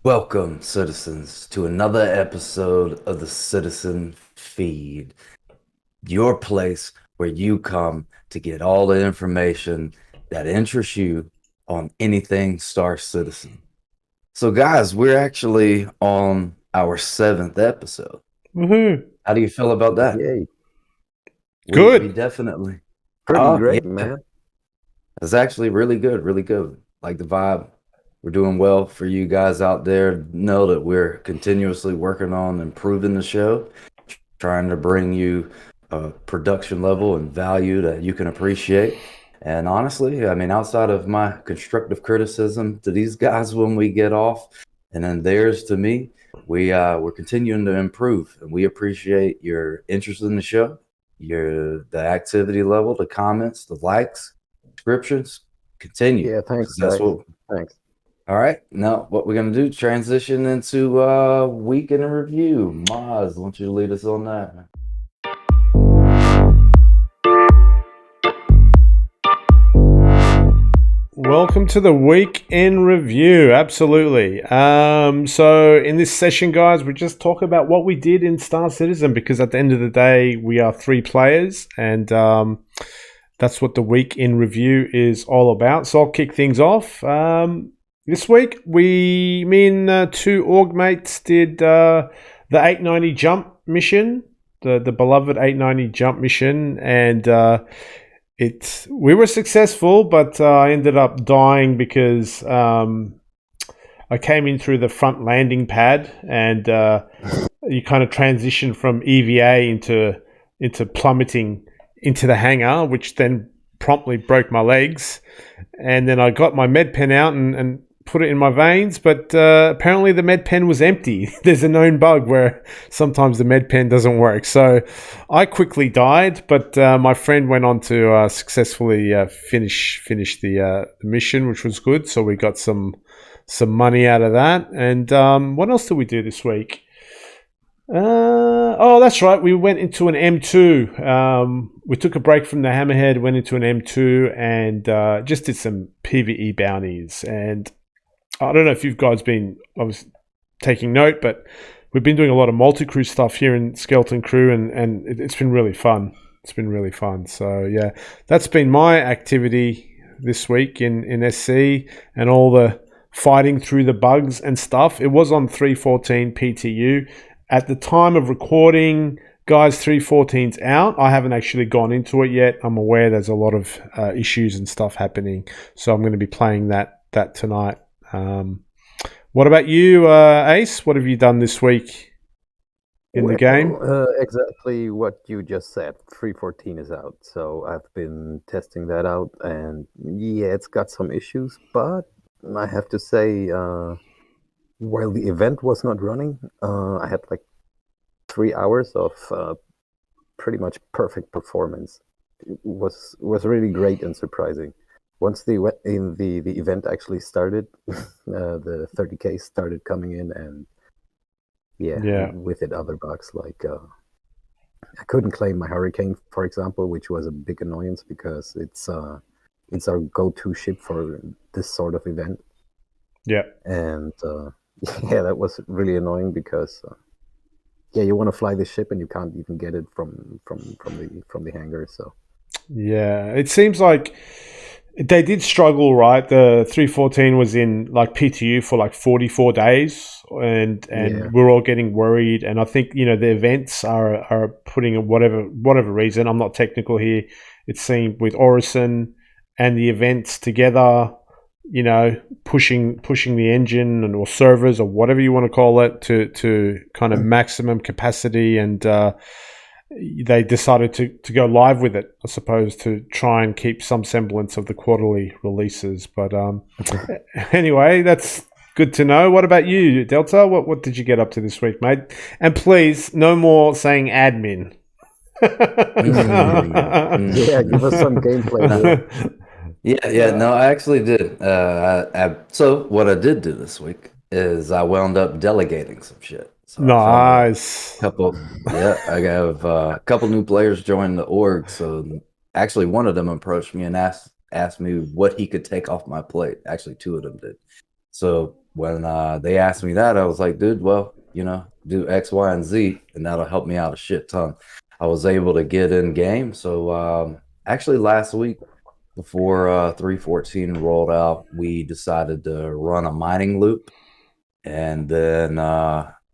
Welcome, citizens, to another episode of the Citizen Feed, your place where you come to get all the information that interests you on anything Star Citizen. So, guys, we're actually on our seventh episode. Woohoo! How do you feel about that? Yay. We Good. definitely. Pretty Oh, great, yeah. man. It's actually really good, really good. Like the vibe. We're doing well for you guys out there. Know that we're continuously working on improving the show, trying to bring you a production level and value that you can appreciate. And honestly, I mean, outside of my constructive criticism to these guys when we get off, and then theirs to me, we're continuing to improve, and we appreciate your interest in the show, the activity level, the comments, the likes, subscriptions. Continue, Yeah, thanks, because that's guys. what. Thanks. All right, now what we're gonna do, transition into week in review. Maz, I want you to lead us on that. Welcome to the week in review. Absolutely. So in this session, guys, we just talk about what we did in Star Citizen because at the end of the day, we are three players, and that's what the week in review is all about. So I'll kick things off. This week, me and two org mates did the 890 jump mission, the beloved 890 jump mission, and we were successful, but I ended up dying because I came in through the front landing pad, and you kind of transition from EVA into plummeting into the hangar, which then promptly broke my legs. And then I got my med pen out and put it in my veins, but apparently the med pen was empty. There's a known bug where sometimes the med pen doesn't work. So I quickly died, but my friend went on to successfully finish the mission, which was good. So we got some money out of that. And what else did we do this week? That's right. We went into an M2. We took a break from the Hammerhead, went into an M2, and just did some PvE bounties. And I don't know if you guys been obviously taking note, but we've been doing a lot of multi-crew stuff here in Skeleton Crew, and it's been really fun. It's been really fun. So yeah, that's been my activity this week in SC, and all the fighting through the bugs and stuff. It was on 314 PTU. At the time of recording, guys, 314's out. I haven't actually gone into it yet. I'm aware there's a lot of issues and stuff happening, so I'm going to be playing that tonight. What about you, Ace? What have you done this week in the game? Exactly what you just said. 314 is out, so I've been testing that out, and yeah, it's got some issues, but I have to say, while the event was not running, I had like 3 hours of pretty much perfect performance. It was really great and surprising. Once the event actually started, the 30K started coming in, and Yeah. with it other bugs like I couldn't claim my Hurricane, for example, which was a big annoyance because it's our go-to ship for this sort of event. Yeah. And yeah, that was really annoying because you want to fly the ship and you can't even get it from the hangar. So Yeah, it seems like they did struggle, right? The 314 was in like PTU for like 44 days, and Yeah. we're all getting worried. And I think the events are putting whatever reason. I'm not technical here. It seemed with Orison and the events together, pushing the engine or servers or whatever you want to call it to kind of maximum capacity, and they decided to go live with it, I suppose, to try and keep some semblance of the quarterly releases. But anyway, that's good to know. What about you, Delta? What did you get up to this week, mate? And please, no more saying admin. Yeah, give us some gameplay. Yeah. No, I actually did. So what I did do this week is I wound up delegating some shit. So I found Nice. I have a couple new players join the org. So actually, one of them approached me and asked me what he could take off my plate. Actually, two of them did. So when they asked me that, I was like, dude, well, do X, Y, and Z, and that'll help me out a shit ton. I was able to get in game. So actually, last week before 3.14 rolled out, we decided to run a mining loop, and then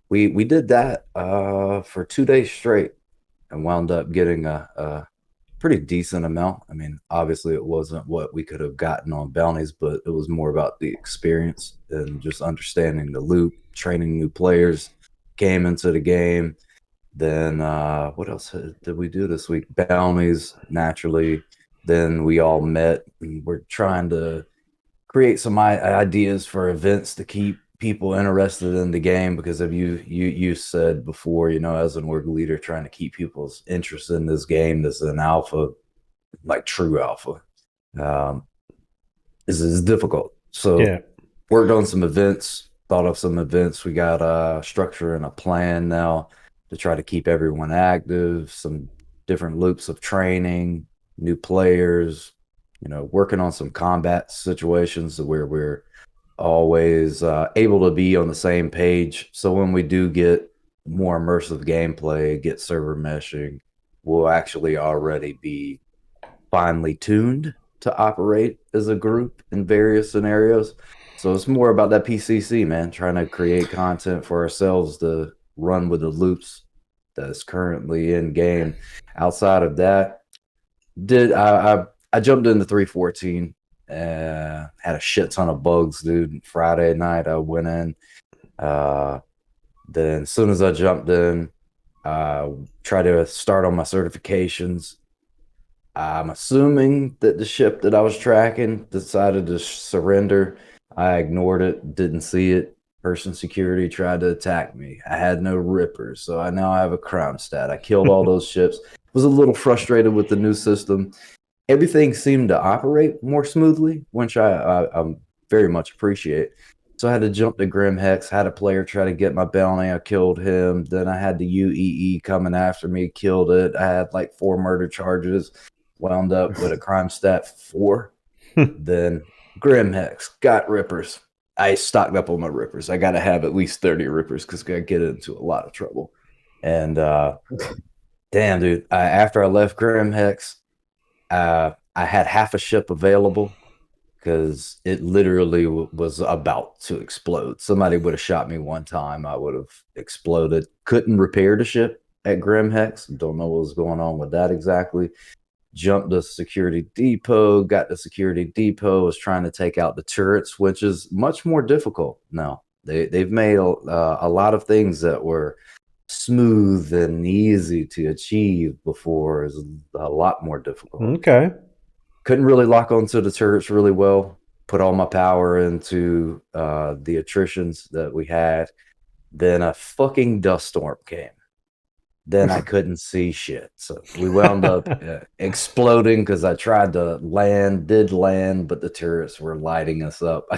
we did that for 2 days straight, and wound up getting a pretty decent amount. I mean, obviously, it wasn't what we could have gotten on bounties, but it was more about the experience and just understanding the loop, training new players, came into the game. Then what else did we do this week? Bounties, naturally. Then we all met and we're trying to create some ideas for events to keep people interested in the game, because of you said before, as an org leader, trying to keep people's interest in this game, this is an alpha, like true alpha, is difficult. So Yeah. worked on some events, thought of some events. We got a structure and a plan now to try to keep everyone active, some different loops of training, new players, working on some combat situations where we're always able to be on the same page. So when we do get more immersive gameplay, get server meshing, we'll actually already be finely tuned to operate as a group in various scenarios. So it's more about that PCC, man, trying to create content for ourselves to run with the loops that's currently in game. Outside of that, did I jumped into 3.14, had a shit ton of bugs, dude. Friday night I went in. Then as soon as I jumped in, tried to start on my certifications. I'm assuming that the ship that I was tracking decided to surrender. I ignored it, didn't see it. Person security tried to attack me. I had no rippers, so I now have a crime stat. I killed all those ships. Was a little frustrated with the new system. Everything seemed to operate more smoothly, which I very much appreciate. So I had to jump to Grim Hex, had a player try to get my bounty. I killed him. Then I had the UEE coming after me, killed it. I had like 4 murder charges, wound up with a crime stat 4. Then Grim Hex, got rippers. I stocked up on my rippers. I got to have at least 30 rippers because I get into a lot of trouble. And damn, dude, after I left Grim Hex, I had half a ship available because it literally was about to explode. Somebody would have shot me one time, I would have exploded. Couldn't repair the ship at Grim Hex. Don't know what was going on with that exactly. Jumped the security depot, got the security depot, was trying to take out the turrets, which is much more difficult now. They've made a lot of things that were smooth and easy to achieve before is a lot more difficult. Okay. Couldn't really lock onto the turrets really well. Put all my power into the attritions that we had. Then a fucking dust storm came. Then I couldn't see shit. So we wound up exploding because I tried to land, did land, but the turrets were lighting us up.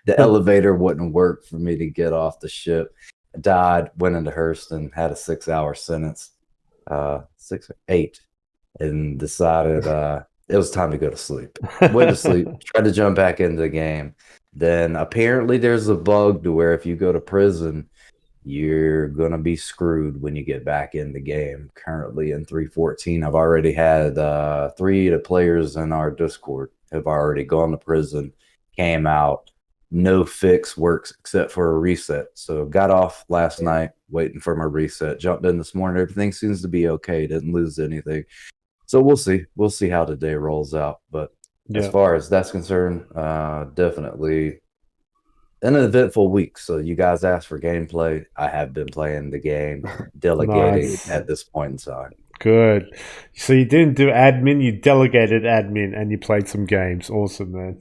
The elevator wouldn't work for me to get off the ship. I died, went into Hurston, had a 6-hour sentence, 6 or 8, and decided it was time to go to sleep. Went to sleep, tried to jump back into the game. Then apparently there's a bug to where if you go to prison, you're going to be screwed when you get back in the game. Currently in 3.14, I've already had 3 of the players in our Discord have already gone to prison, came out. No fix works except for a reset. So got off last night waiting for my reset. Jumped in this morning. Everything seems to be okay. Didn't lose anything. So we'll see. We'll see how the day rolls out. But as far as that's concerned, definitely an eventful week. So you guys asked for gameplay. I have been playing the game, delegating Nice. at this point in time. Good. So you didn't do admin, you delegated admin and you played some games. Awesome, man.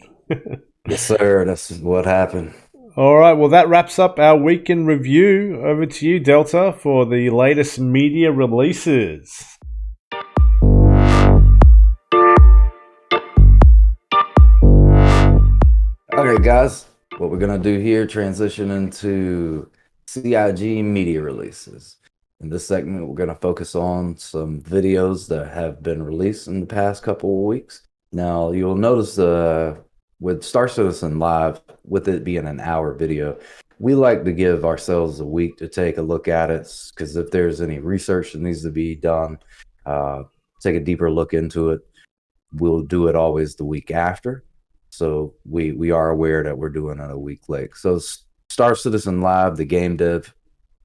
Yes, sir. That's what happened. All right. Well, that wraps up our week in review. Over to you, Delta, for the latest media releases. Okay, guys. What we're going to do here, transition into Cig Media Releases. In this segment, we're going to focus on some videos that have been released in the past couple of weeks. Now, you'll notice with Star Citizen Live, with it being an hour video, we like to give ourselves a week to take a look at it, because if there's any research that needs to be done, take a deeper look into it. We'll do it always the week after. So we are aware that we're doing it a week late. So Star Citizen Live, the game dev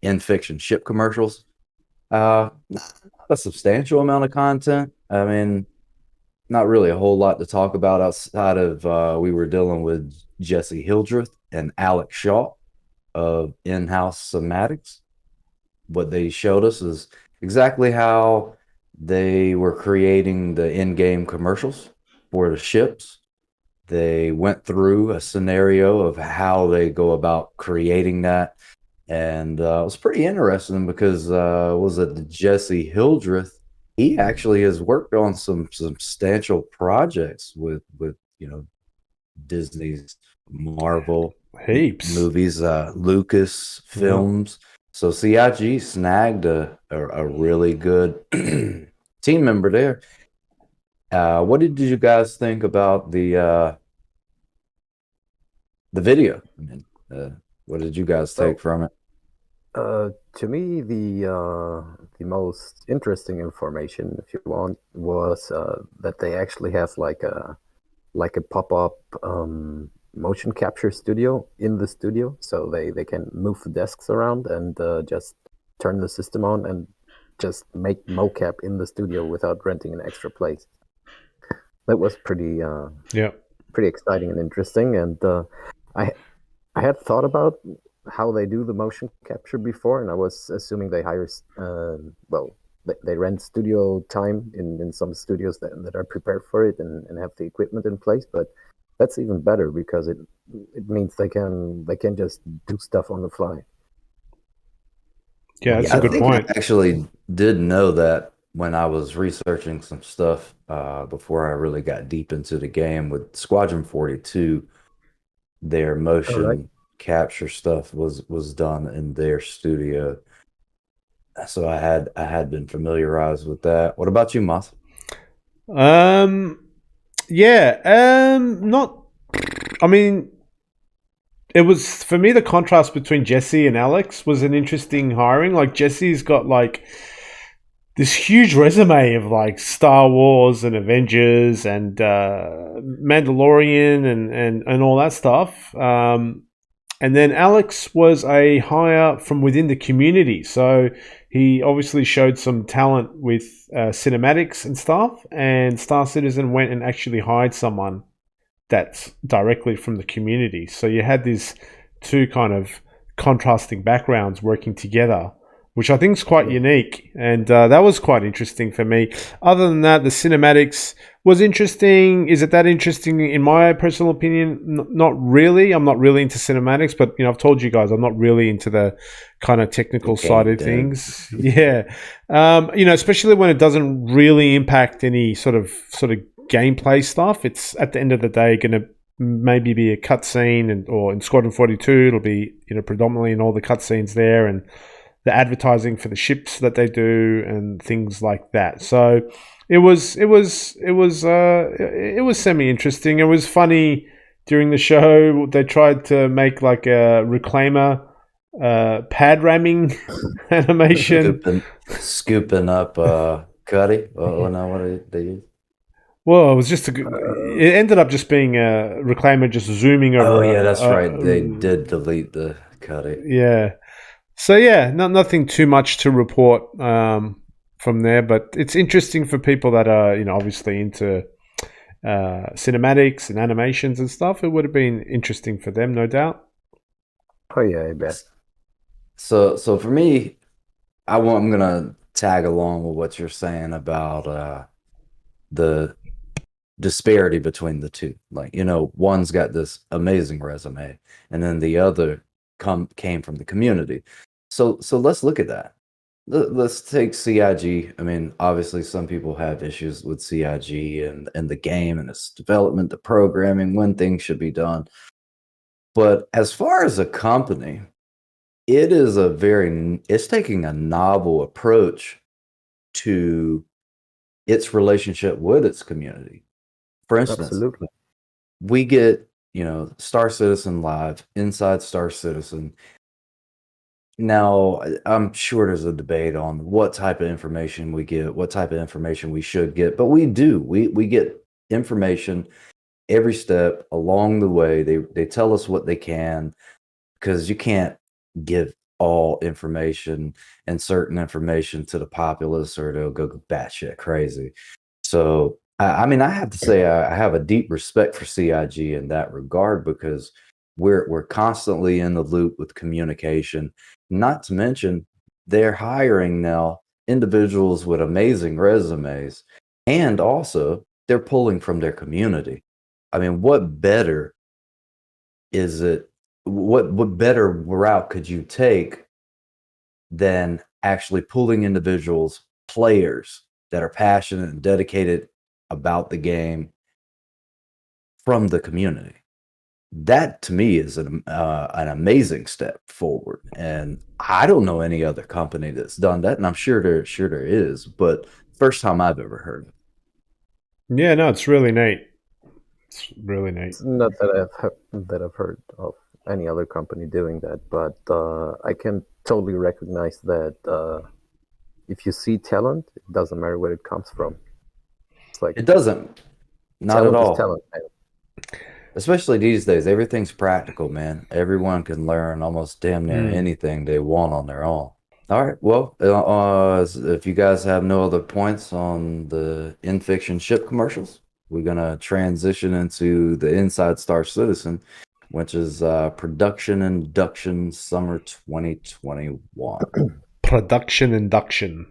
in fiction ship commercials, not a substantial amount of content. I mean, not really a whole lot to talk about outside of we were dealing with Jesse Hildreth and Alex Shaw of in-house Somatics. What they showed us is exactly how they were creating the in-game commercials for the ships. They went through a scenario of how they go about creating that, and it was pretty interesting because was it Jesse Hildreth? He actually has worked on some substantial projects with Disney's Marvel Heaps. movies, Lucas films. So CIG snagged a really good team member there. What did you guys think about the video? I mean, what did you guys take from it? To me, the most interesting information, if you want, was that they actually have like a pop-up motion capture studio in the studio, so they can move the desks around and just turn the system on and just make mocap in the studio without renting an extra place. That was pretty exciting and interesting. And I had thought about how they do the motion capture before, and I was assuming they hire they rent studio time in some studios that are prepared for it and have the equipment in place. But that's even better because it means they can just do stuff on the fly. Yeah, that's a good point. I actually did know that when I was researching some stuff before I really got deep into the game with Squadron 42. Their motion capture stuff was done in their studio. So I had been familiarized with that. What about you, Moss? Not. I mean, it was for me the contrast between Jesse and Alex was an interesting hiring. Like Jesse's got like this huge resume of like Star Wars and Avengers and Mandalorian and all that stuff. And then Alex was a hire from within the community. So he obviously showed some talent with cinematics and stuff. And Star Citizen went and actually hired someone that's directly from the community. So you had these two kind of contrasting backgrounds working together, which I think is quite unique. And that was quite interesting for me. Other than that, the cinematics was interesting. Is it that interesting in my personal opinion? Not really. I'm not really into cinematics, but I've told you guys I'm not really into the kind of technical side of things. Yeah. Especially when it doesn't really impact any sort of gameplay stuff. It's at the end of the day going to maybe be a cutscene, or in Squadron 42 it'll be predominantly in all the cutscenes there and the advertising for the ships that they do and things like that. So it was semi interesting. It was funny during the show. They tried to make like a reclaimer pad ramming animation, scooping up Cuddy. Oh no, what did they use? Well, it was just it ended up just being a reclaimer just zooming over. Oh yeah, that's right. They did delete the Cuddy. Yeah. So yeah, nothing too much to report from there, but it's interesting for people that are obviously into cinematics and animations and stuff. It would have been interesting for them, no doubt. Oh yeah, I bet. So for me, I'm gonna tag along with what you're saying about the disparity between the two. Like one's got this amazing resume, and then the other came from the community. So let's look at that. Let's take CIG. I mean, obviously, some people have issues with CIG and the game and its development, the programming, when things should be done. But as far as a company, it's taking a novel approach to its relationship with its community. For instance, Absolutely. we get, Star Citizen Live, inside Star Citizen. Now, I'm sure there's a debate on what type of information we get, what type of information we should get, but we do. We get information every step along the way. They tell us what they can, because you can't give all information and certain information to the populace, or they'll go batshit crazy. So, I mean, I have to say I have a deep respect for CIG in that regard, because we're constantly in the loop with communication. Not to mention, they're hiring now individuals with amazing resumes, and also they're pulling from their community. I mean, what better is it? What better route could you take than actually pulling individuals, players that are passionate and dedicated about the game from the community? That to me is an amazing step forward, and I don't know any other company that's done that, and I'm sure there is, but first time I've ever heard of it. Yeah, no, it's really neat. It's really neat. It's not that I've heard of any other company doing that, but I can totally recognize that if you see talent, it doesn't matter where it comes from. It's like It doesn't, not at talent is all. talent, man. Especially these days, everything's practical, man. Everyone can learn almost damn near anything they want on their own. All right. Well, if you guys have no other points on the in-fiction ship commercials, we're gonna transition into the Inside Star Citizen, which is production induction summer 2021. Production induction.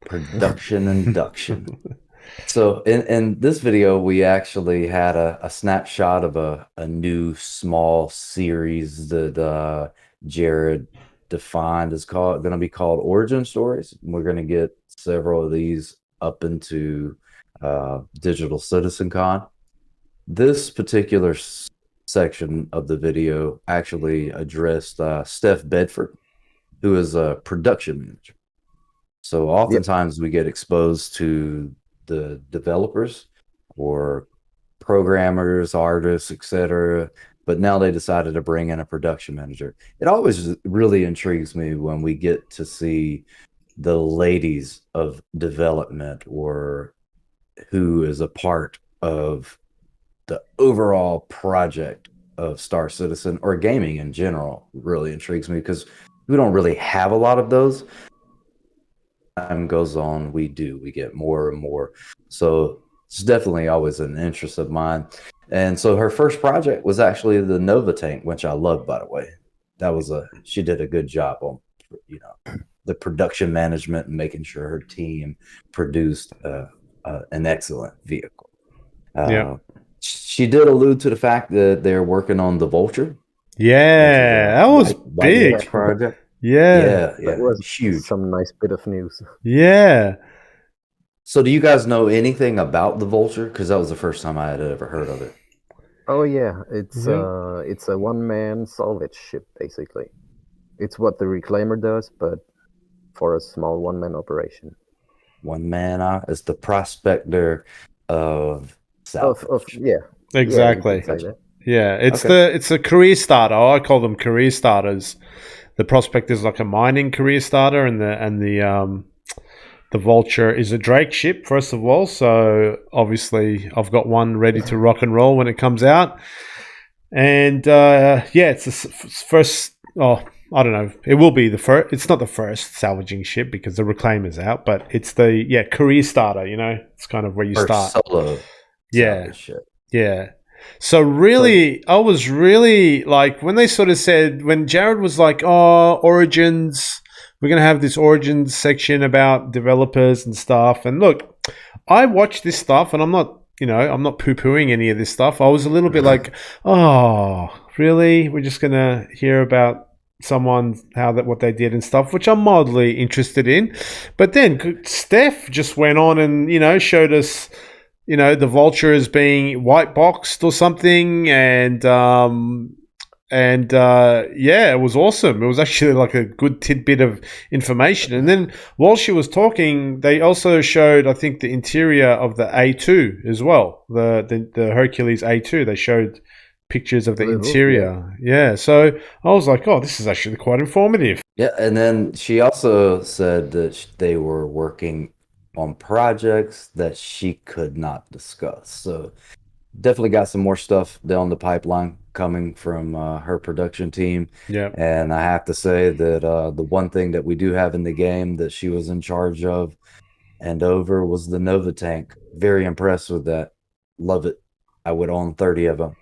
Production induction. So in this video, we actually had a snapshot of a new small series that Jared defined is going to be called Origin Stories. We're going to get several of these up into Digital Citizen Con. This particular section of the video actually addressed Steph Bedford, who is a production manager. So oftentimes we get exposed to the developers or programmers, artists, etc. But now they decided to bring in a production manager. It always really intrigues me when we get to see the ladies of development, or who is a part of the overall project of Star Citizen or gaming in general. Really intrigues me, because we don't really have a lot of those. Time goes on, we get more and more, so it's definitely always an interest of mine. And so her first project was actually the Nova tank, which I love, by the way. She did a good job on the production management and making sure her team produced an excellent vehicle. She did allude to the fact that they're working on the Vulture. Yeah, that was big project. Yeah. That was huge. some nice bit of news. Yeah. So do you guys know anything about the Vulture? Because that was the first time I had ever heard of it. Oh yeah, it's a one-man salvage ship, basically. It's what the Reclaimer does, but for a small one-man operation. One man is the prospector of salvage. Yeah. Exactly. Yeah, it's a career starter. I call them career starters. The prospect is like a mining career starter, and the Vulture is a Drake ship, first of all. So obviously, I've got one ready to rock and roll when it comes out. And it's the first. Oh, I don't know. It will be the first. It's not the first salvaging ship, because the Reclaimer's out, but it's the career starter. It's kind of where you start. Solo. Ship. Yeah. So really, I was really like, when they sort of said, when Jared was like, "Oh, Origins, we're going to have this Origins section about developers and stuff." And look, I watched this stuff, and I'm not poo-pooing any of this stuff. I was a little bit like, "Oh, really? We're just going to hear about someone, what they did and stuff," which I'm mildly interested in. But then Steph just went on and, showed us, the Vulture is being white boxed or something, and And it was awesome. It was actually like a good tidbit of information. And then while she was talking, they also showed, I think, the interior of the A2 as well. The Hercules A2. They showed pictures of the interior. Yeah. So I was like, oh, this is actually quite informative. Yeah, and then she also said that they were working on projects that she could not discuss. So definitely got some more stuff down the pipeline coming from her production team. Yeah. And I have to say that the one thing that we do have in the game that she was in charge of and over was the Nova tank. Very impressed with that. Love it. I would own 30 of them.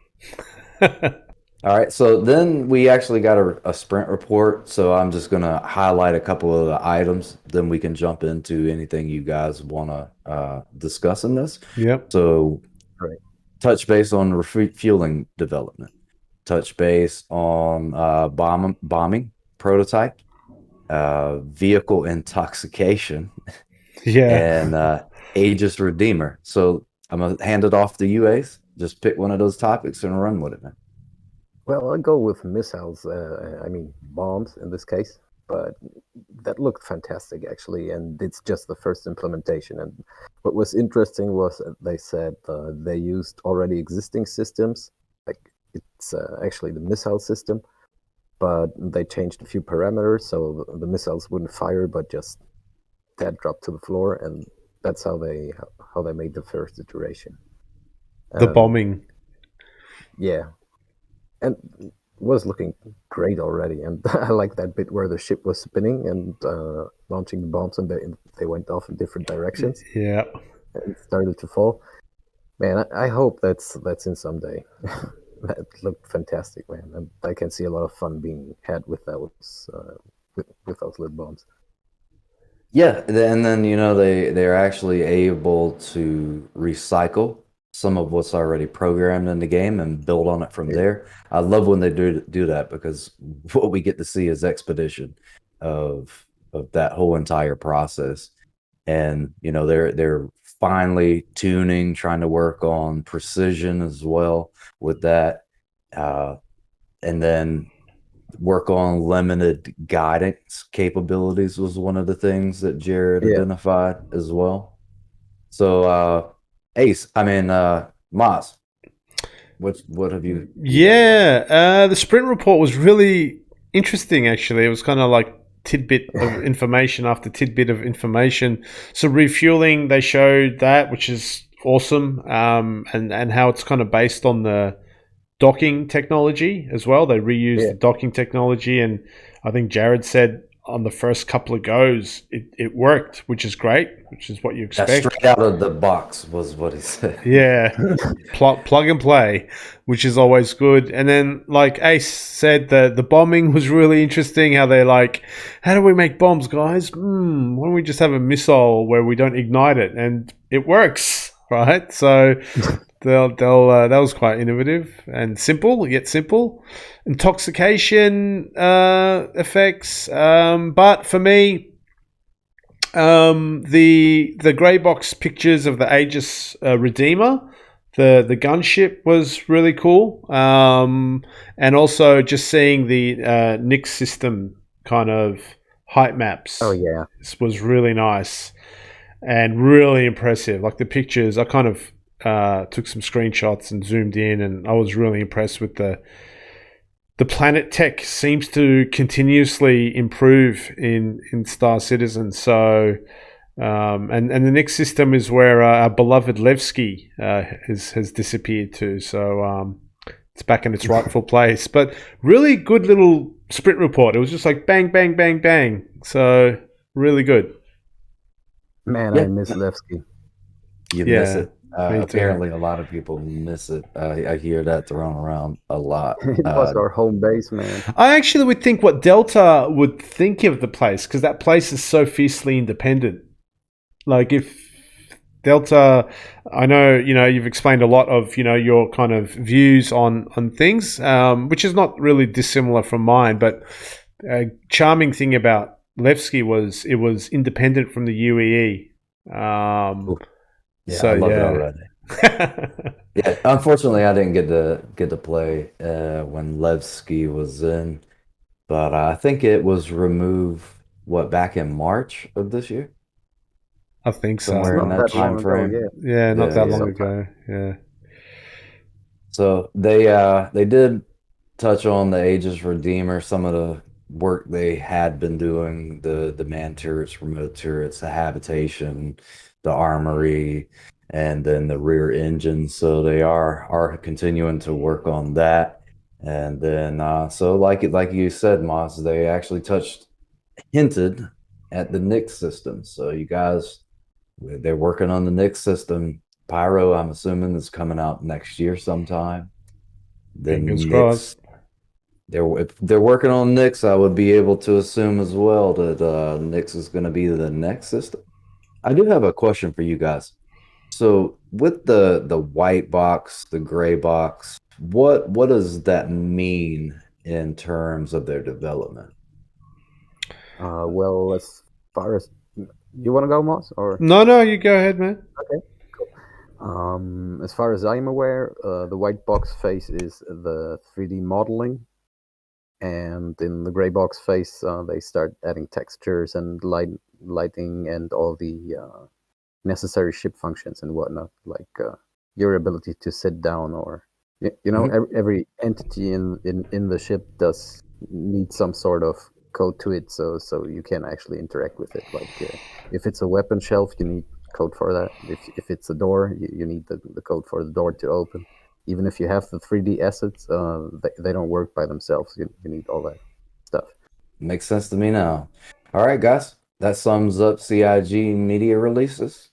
All right, so then we actually got a sprint report. So I'm just going to highlight a couple of the items. Then we can jump into anything you guys want to discuss in this. Yep. So Right. touch base on refueling development, touch base on bombing prototype, vehicle intoxication, and Aegis Redeemer. So I'm going to hand it off to you, Ace. Just pick one of those topics and run with it, man. Well, I'll go with missiles. I mean, bombs in this case. But that looked fantastic, actually, and it's just the first implementation. And what was interesting was they said they used already existing systems, like it's actually the missile system, but they changed a few parameters so the missiles wouldn't fire, but just dead drop to the floor, and that's how they made the first iteration. The bombing. Yeah, and was looking great already, and I like that bit where the ship was spinning and launching the bombs, and they went off in different directions. Yeah, and started to fall. Man, I hope that's in someday. That looked fantastic, man. And I can see a lot of fun being had with those with those little bombs. Yeah, and then they're actually able to recycle some of what's already programmed in the game and build on it from there. I love when they do that, because what we get to see is expedition of that whole entire process. And they're finally tuning, trying to work on precision as well with that, and then work on limited guidance capabilities was one of the things that Jared identified as well. So Ace, I mean, Moz, what have you? The sprint report was really interesting. Actually, it was kind of like tidbit of information after tidbit of information. So refueling, they showed that, which is awesome, and how it's kind of based on the docking technology as well. They reused the docking technology, and I think Jared said on the first couple of goes it worked, which is great, which is what you expect. Straight out of the box was what he said. Yeah, plug and play, which is always good. And then, like Ace said, the bombing was really interesting. How they're like, how do we make bombs, guys? Why don't we just have a missile where we don't ignite it, and it works, right? So that was quite innovative and simple, yet simple. Intoxication effects, but for me, the grey box pictures of the Aegis Redeemer, the gunship, was really cool, and also just seeing the Nyx system kind of height maps. Oh yeah, this was really nice and really impressive. Like the pictures, I kind of took some screenshots and zoomed in, and I was really impressed with the planet tech. Seems to continuously improve in Star Citizen. So, and the next system is where our beloved Levski has disappeared to. So it's back in its rightful place. But really good little sprint report. It was just like bang, bang, bang, bang. So really good. Man, I miss Levski. You miss it. Apparently, a lot of people miss it. I hear that thrown around a lot. It was our home base, man. I actually would think what Delta would think of the place, because that place is so fiercely independent. Like if Delta, I know you've explained a lot of your kind of views on things, which is not really dissimilar from mine. But a charming thing about Levski was it was independent from the UEE. Yeah, so, I love it already. Yeah, unfortunately, I didn't get to play when Levski was in, but I think it was removed back in March of this year, I think It's somewhere so. in not that that time long ago, frame. yeah. Yeah, not Yeah, that It's long yeah. sometime. ago. Yeah. So they did touch on the Aegis Redeemer, some of the work they had been doing, the man turrets, remote turrets, the habitation, the armory, and then the rear engine. So they are continuing to work on that. And then so like you said, Moss, they actually hinted at the Nix system. So you guys they're working on the Nix system. Pyro, I'm assuming, is coming out next year sometime. Fingers Then crossed. Knicks, if they're working on Knicks, I would be able to assume as well that Knicks is going to be the next system. I do have a question for you guys. So with the white box, the gray box, what does that mean in terms of their development? Well, as far as you want to go, Moss, or No, no, you go ahead, man. okay, cool. As far as I'm aware, the white box phase is the 3D modeling, and in the gray box phase, they start adding textures and lighting and all the necessary ship functions and whatnot, like your ability to sit down, or Mhm. every entity in the ship does need some sort of code to it, so you can actually interact with it. Like if it's a weapon shelf, you need code for that. If it's a door, you need the code for the door to open. Even if you have the 3D assets, they don't work by themselves. You need all that stuff. Makes sense to me now. All right, guys, that sums up CIG media releases.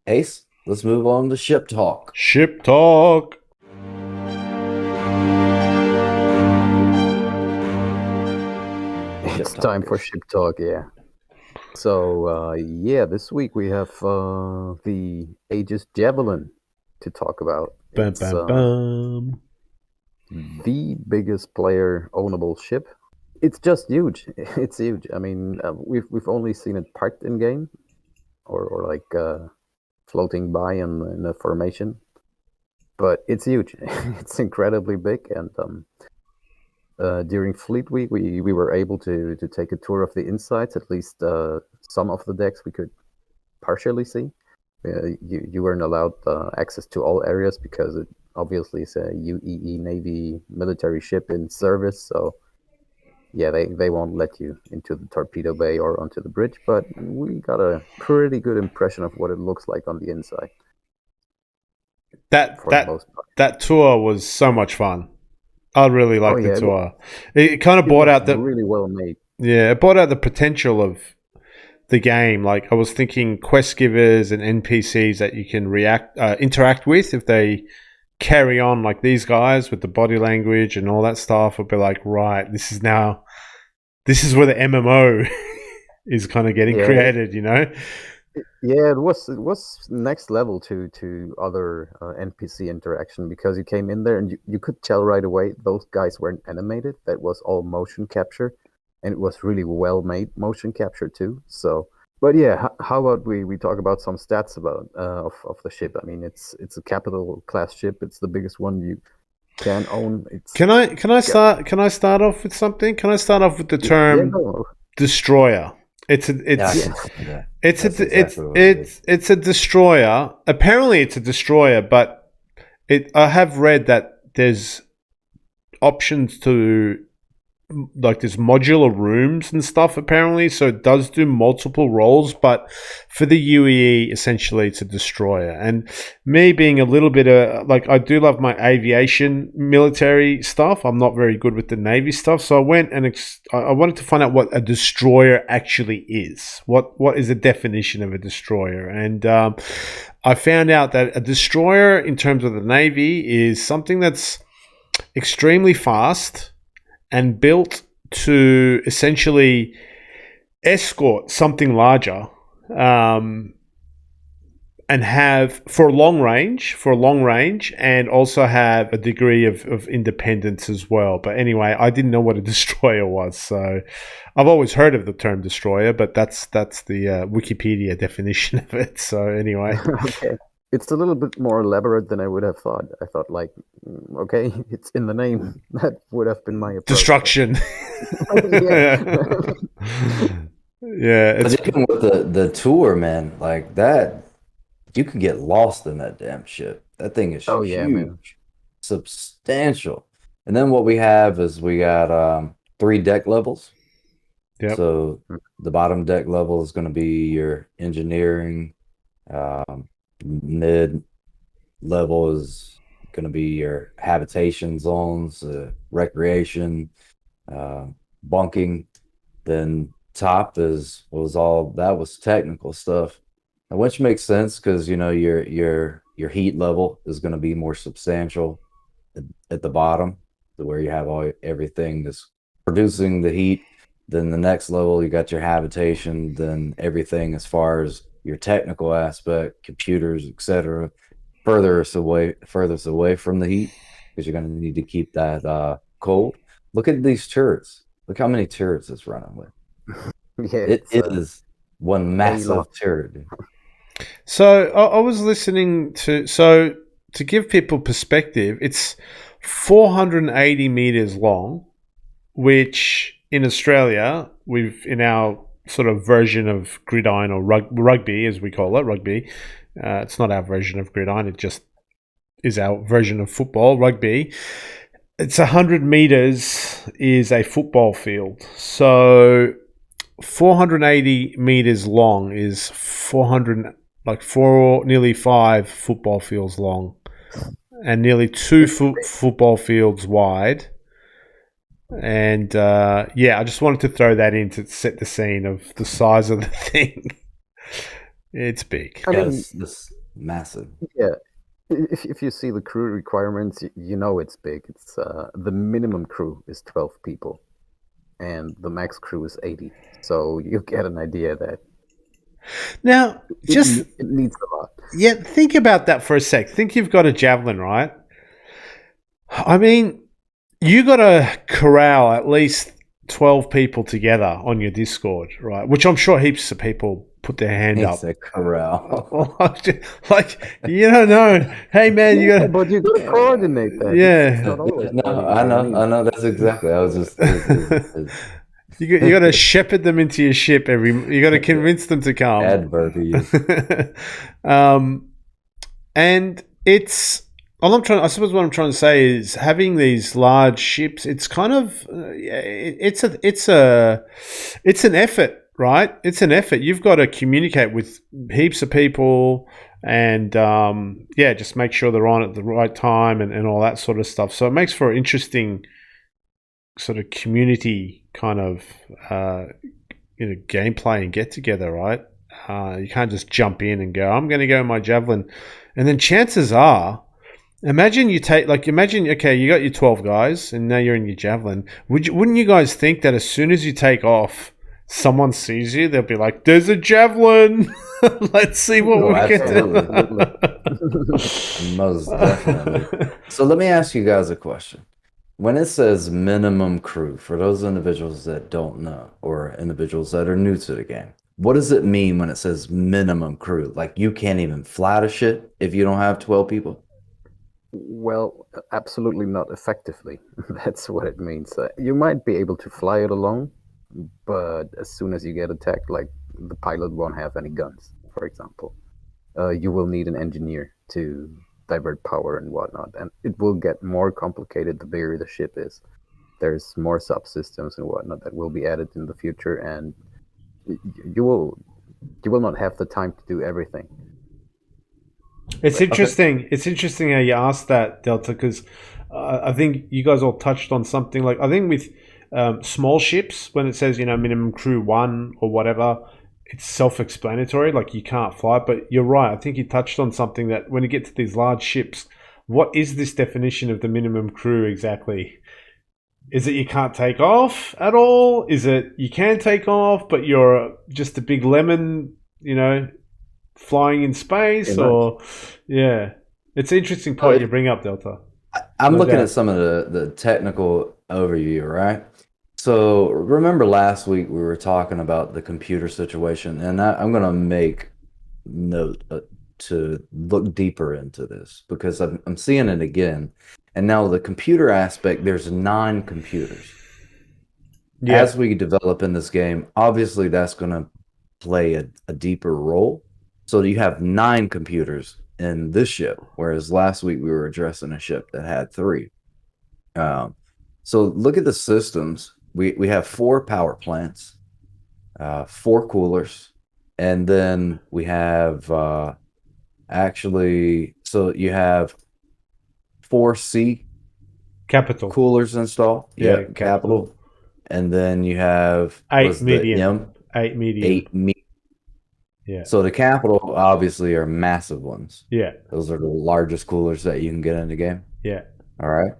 Ace, let's move on to ship talk. Ship talk. Ship It's time for talkers. ship talk, yeah. So yeah, this week we have the Aegis Javelin to talk about. Bum, It's bum, bum. the biggest player ownable ship. It's just huge. It's huge. I mean, we've only seen it parked in game, or like floating by in a formation, but it's huge. It's incredibly big, and during Fleet Week, we were able to take a tour of the insides. At least some of the decks we could partially see. You weren't allowed access to all areas because it obviously is a UEE Navy military ship in service. So yeah, they won't let you into the torpedo bay or onto the bridge. But we got a pretty good impression of what it looks like on the inside That for the that most part. that tour was so much fun. I really Oh liked the yeah, tour. It kind of it brought was out the really well made. it brought out the potential of the game. Like I was thinking, quest givers and NPCs that you can interact with if they carry on like these guys with the body language and all that stuff. Would be like, right, this is where the MMO is kind of getting Yeah, created. You know, yeah, it was next level to other NPC interaction because you came in there and you could tell right away those guys weren't animated. That was all motion capture, and it was really well made motion capture too. So, but yeah, how about we talk about some stats about of the ship? I mean, it's a capital class ship. It's the biggest one you can own. It's got can I start off with something? Can I start off with the yeah, term no, destroyer? It's a Yeah, I it's can. yes, Yeah, it's that's a exactly what it is. it's a destroyer. Apparently, it's a destroyer, but I have read that there's options to like there's modular rooms and stuff apparently, so it does do multiple roles, but for the UEE essentially it's a destroyer. And me being a little bit like I do love my aviation military stuff, I'm not very good with the Navy stuff, so I went and I wanted to find out what a destroyer actually is. What is the definition of a destroyer? And I found out that a destroyer in terms of the Navy is something that's extremely fast and built to essentially escort something larger, um, and have for long range, and also have a degree of independence as well. But anyway, I didn't know what a destroyer was, so I've always heard of the term destroyer, but that's the Wikipedia definition of it. So anyway, okay. It's a little bit more elaborate than I would have thought. I thought, like, okay, it's in the name. That would have been my approach. Destruction. Yeah. Yeah, it's But even with the tour, man, like that, you could get lost in that damn ship. That thing is Oh yeah, man. huge, substantial. And then what we have is we got 3 deck levels. yep. So the bottom deck level is going to be your engineering. Mid level is going to be your habitation zones, recreation, bunking. Then top was technical stuff, and which makes sense because your heat level is going to be more substantial at the bottom, to where you have everything that's producing the heat. Then the next level, you got your habitation. Then everything as far as your technical aspect, computers, etc., furthest away from the heat, because you're going to need to keep that cold. Look at these turrets. Look how many turrets it's running with. Yeah, It it's is one a lot. massive turret, dude. So I was listening to give people perspective, it's 480 meters long, which in Australia, we've in our sort of version of gridiron or rugby, as we call it, rugby. It's not our version of gridiron; it just is our version of football, rugby. It's 100 meters is a football field. So 480 meters long is 400, like nearly 5 football fields long, and nearly 2 football fields wide. And yeah, I just wanted to throw that in to set the scene of the size of the thing. It's big. I mean, Yes, this massive. yeah. If you see the crew requirements, you know it's big. It's the minimum crew is 12 people, and the max crew is 80. So you get an idea that Now, just it needs a lot. yeah, think about that for a sec. Think you've got a javelin, right? I mean, you got to corral at least 12 people together on your Discord, right? Which I'm sure heaps of people put their hand up. It's a corral. Like, you don't know. Hey, man, you Yeah, got but you got to coordinate that. It's yeah. not always No, one I easy. I know, mean, I know. That's exactly. I was just. You got to shepherd them into your ship you got to convince them to come. Adverbiage. And it's I suppose what I'm trying to say is having these large ships. It's kind of it's an effort, right? It's an effort. You've got to communicate with heaps of people, and yeah, just make sure they're on at the right time and all that sort of stuff. So it makes for an interesting sort of community kind of gameplay and get together, right? You can't just jump in and go, I'm going to go my javelin. And then chances are, imagine, okay, you got your 12 guys and now you're in your javelin. Wouldn't you guys think that as soon as you take off, someone sees you, they'll be like, there's a javelin. Let's see what we absolutely. get. Most definitely. So let me ask you guys a question. When it says minimum crew, for those individuals that don't know, or individuals that are new to the game, what does it mean when it says minimum crew? Like you can't even fly the ship if you don't have 12 people? well, absolutely not effectively. That's what it means. You might be able to fly it alone, but as soon as you get attacked, like the pilot won't have any guns, for example. You will need an engineer to divert power and whatnot, and it will get more complicated the bigger the ship is. There's more subsystems and whatnot that will be added in the future, and you will not have the time to do everything. It's interesting. It's interesting how you asked that, Delta, because I think you guys all touched on something. Like I think with small ships, when it says minimum crew 1 or whatever, it's self-explanatory. Like you can't fly, but you're right. I think you touched on something that when you get to these large ships, what is this definition of the minimum crew exactly? Is it you can't take off at all? Is it you can take off, but you're just a big lemon, flying in space? Or yeah, it's an interesting point you bring up, Delta. I'm looking at some of the technical overview, right? So remember last week we were talking about the computer situation, and I'm going to make note to look deeper into this because I'm seeing it again. And now the computer aspect, there's 9 computers. Yeah. As we develop in this game, obviously that's going to play a deeper role. So you have 9 computers in this ship, whereas last week we were addressing a ship that had 3. So look at the systems. We have 4 power plants, 4 coolers, and then we have so you have 4 C Capital. coolers installed. Yeah, Yep, capital. And then you have 8 the medium. 8 medium. 8 Yeah. So the capital obviously are massive ones. Yeah. Those are the largest coolers that you can get in the game. Yeah. All right.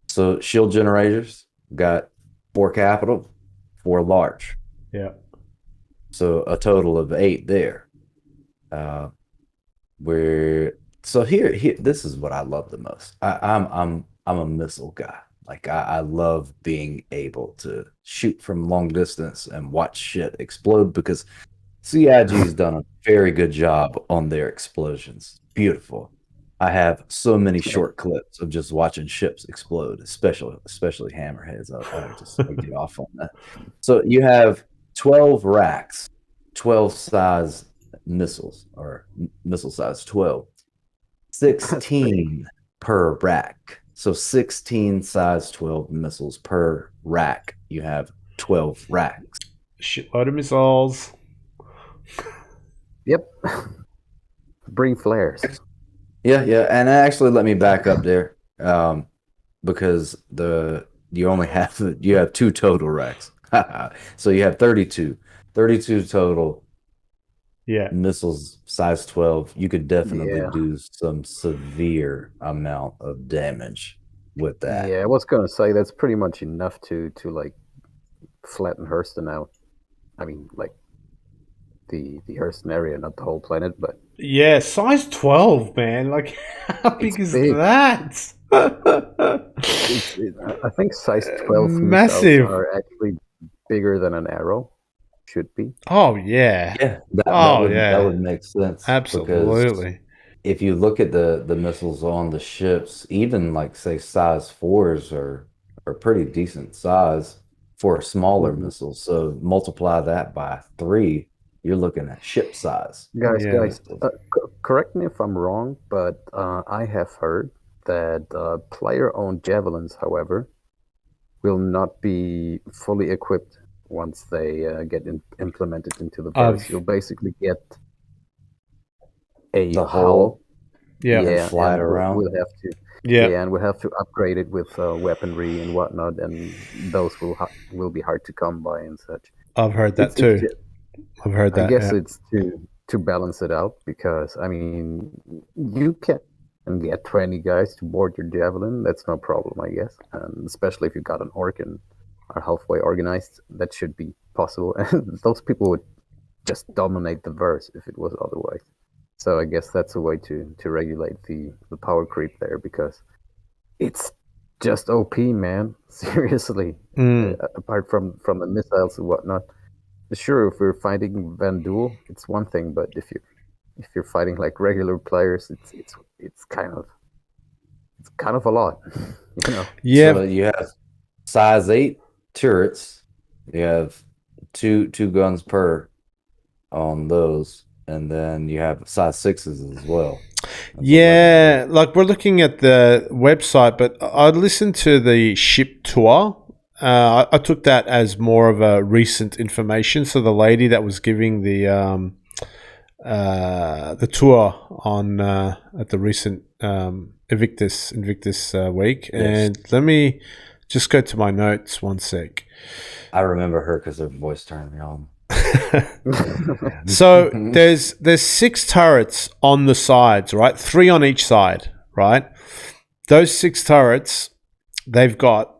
So shield generators got 4 capital, 4 large. Yeah. So a total of 8 there. Here this is what I love the most. I'm a missile guy. Like I love being able to shoot from long distance and watch shit explode because CIG's done a very good job on their explosions. Beautiful. I have so many short clips of just watching ships explode, especially hammerheads. I get off on that. So you have 12 racks, 12 size missiles, or missile size 12, 16 per rack. So 16 size 12 missiles per rack. You have 12 racks. Shitload of missiles. Yep. Bring flares. Yeah, and actually, let me back up there, because you have 2 total racks, so you have 32 total. Yeah, Missiles size 12. You could definitely Yeah. do some severe amount of damage with that. Yeah, I was gonna say that's pretty much enough to like flatten Hurston out. I mean, like the Hurston area, not the whole planet, but yeah. Size 12, man. Like, how big is big. that? I think size 12 Massive. missiles are actually bigger than an arrow. Should be. Oh yeah. Yeah, that would make sense. Absolutely. Because if you look at the missiles on the ships, even like say size 4s are pretty decent size for a smaller missile. So multiply that by 3, you're looking at ship size. Guys, correct me if I'm wrong, but I have heard that player-owned javelins, however, will not be fully equipped once they get implemented into the verse. You'll basically get the hull. Yeah, and fly it around. We'll have to. Yeah, and we'll have to upgrade it with weaponry and whatnot, and those will be hard to come by and such. I've heard that too. I've heard that. I guess it's to balance it out, because I mean, you can get 20 guys to board your javelin. That's no problem, I guess, and especially if you got an orc and are halfway organized, that should be possible. And those people would just dominate the verse if it was otherwise. So I guess that's a way to regulate the power creep there, because it's just OP, man. Seriously. Apart from the missiles and whatnot. Sure, if we're fighting Van Duel, it's one thing, but if you're fighting like regular players, it's kind of a lot. You know. Yeah. So you have size 8 turrets. You have two guns per on those. And then you have size 6s as well. Yeah, like we're looking at the website, but I listened to the ship tour. I took that as more of a recent information. So the lady that was giving the tour on at the recent Invictus week, and let me just go to my notes 1 sec. I remember her because her voice turned me on. So there's 6 turrets on the sides, right? 3 on each side, right? Those 6 turrets, they've got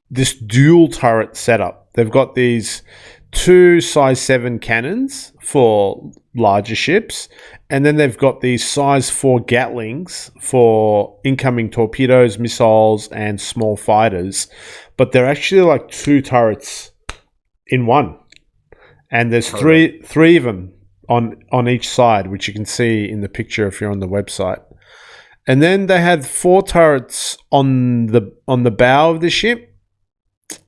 this dual turret setup. They've got these 2 size 7 cannons for larger ships, and then they've got these size 4 Gatlings for incoming torpedoes, missiles, and small fighters. But they're actually like 2 turrets in one. And there's three of them on each side, which you can see in the picture if you're on the website. And then they had 4 turrets on the bow of the ship,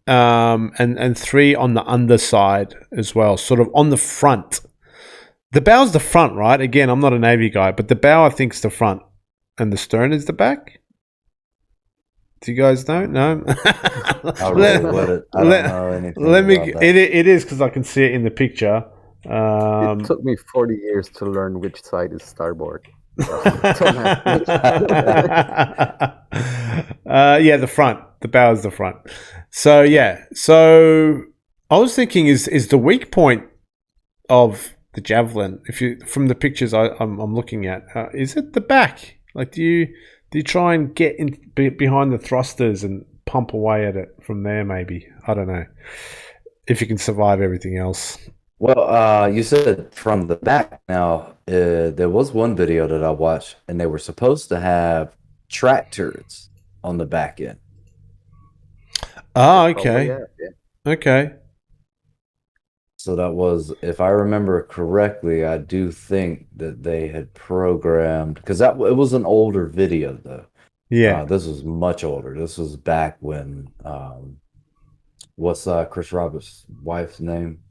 and 3 on the underside as well, sort of on the front. The bow's the front, right? Again, I'm not a Navy guy, but the bow I think is the front, and the stern is the back. Do you guys know? No. I don't know anything Let me. about that. It is because I can see it in the picture. It took me 40 years to learn which side is starboard. Yeah, the front. The bow is the front. So yeah. So I was thinking, is the weak point of the Javelin, if you from the pictures I'm looking at, is it the back? Like, do you try and get in behind the thrusters and pump away at it from there? Maybe, I don't know if you can survive everything else. Well, you said from the back. Now, there was one video that I watched, and they were supposed to have track turrets on the back end. Oh, okay. Yeah. Okay. So that was, if I remember correctly, I do think that they had programmed, because it was an older video though. Yeah. This was much older. This was back when what's Chris Roberts' wife's name?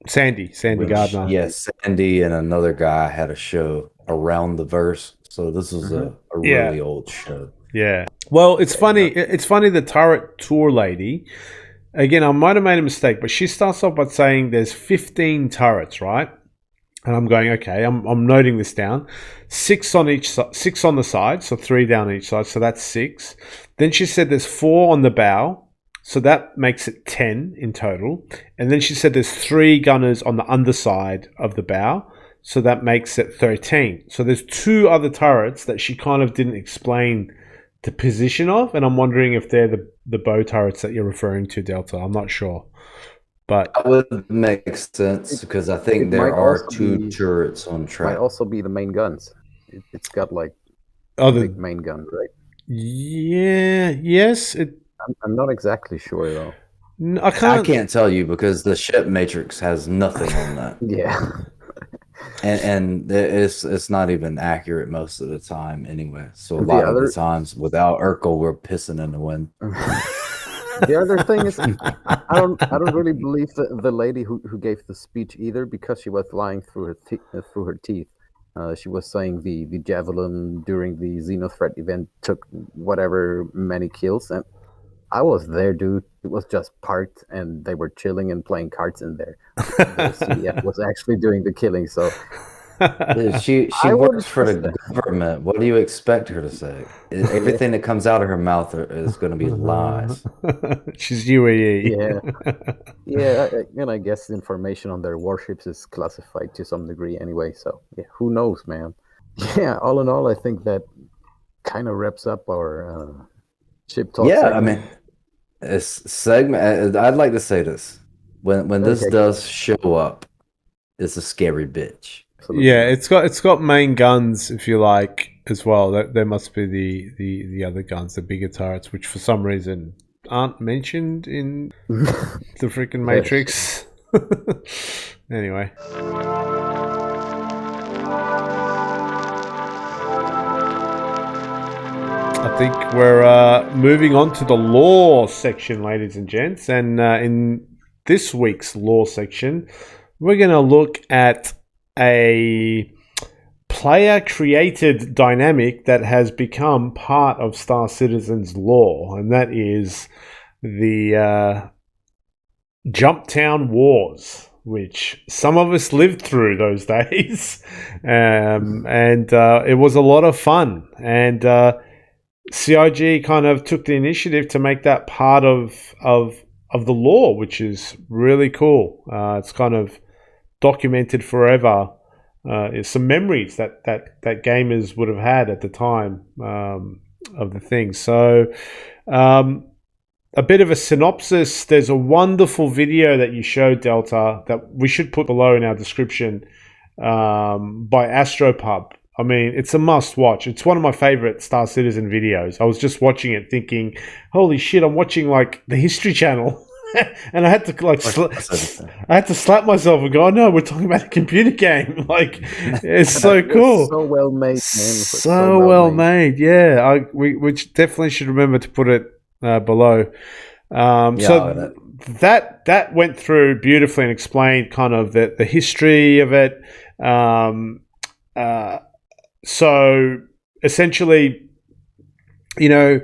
Sandy Gardner. Yes, Sandy and another guy had a show around the verse. So this was a really old show. Yeah. Well, it's funny. It's funny. The turret tour lady. Again, I might have made a mistake, but she starts off by saying there's 15 turrets, right? And I'm going, okay. I'm noting this down. 6 on each, 6 on the side, so 3 down each side, so that's 6. Then she said there's 4 on the bow. So that makes it 10 in total. And then she said there's 3 gunners on the underside of the bow. So that makes it 13. So there's 2 other turrets that she kind of didn't explain the position of. And I'm wondering if they're the bow turrets that you're referring to, Delta. I'm not sure. But that would make sense because I think there are 2 turrets on track. Might also be the main guns. It's got like a big main gun, right? Yeah. Yes. I'm not exactly sure though. I can't tell you because the ship matrix has nothing on that. Yeah. And it's not even accurate most of the time anyway. So a lot of the times without Urkel, we're pissing in the wind. The other thing is, I don't really believe the lady who gave the speech either, because she was lying through her teeth. She was saying the Javelin during the Xenothreat event took whatever many kills, and I was there, dude. It was just parked, and they were chilling and playing cards in there. The CDF was actually doing the killing, so... She works for the government. What do you expect her to say? Everything that comes out of her mouth is going to be lies. She's UAE. And I guess the information on their warships is classified to some degree anyway, so yeah, who knows, man. Yeah, all in all, I think that kind of wraps up our SHIPtalk segment. I mean, it's segment. I'd like to say this. When this does show up, it's a scary bitch. Yeah, it's got main guns, if you like, as well. There must be the other guns, the bigger turrets, which for some reason aren't mentioned in the freaking Matrix. Anyway. I think we're moving on to the lore section, ladies and gents. And in this week's lore section, we're going to look at a player-created dynamic that has become part of Star Citizen's lore, and that is the Jumptown Wars, which some of us lived through those days, and it was a lot of fun. And CIG kind of took the initiative to make that part of the lore, which is really cool. It's kind of documented forever. Some memories that gamers would have had at the time of the thing. So a bit of a synopsis. There's a wonderful video that you showed, Delta, that we should put below in our description, by Astropub. I mean, it's a must watch. It's one of my favorite Star Citizen videos. I was just watching it thinking, holy shit, I'm watching like the History Channel. and I had to like I had to slap myself and go, oh, no, we're talking about a computer game. Like, it's so That was cool. so well made, man. So well made. Yeah, we definitely should remember to put it below. So that went through beautifully and explained kind of the history of it. So essentially, you know,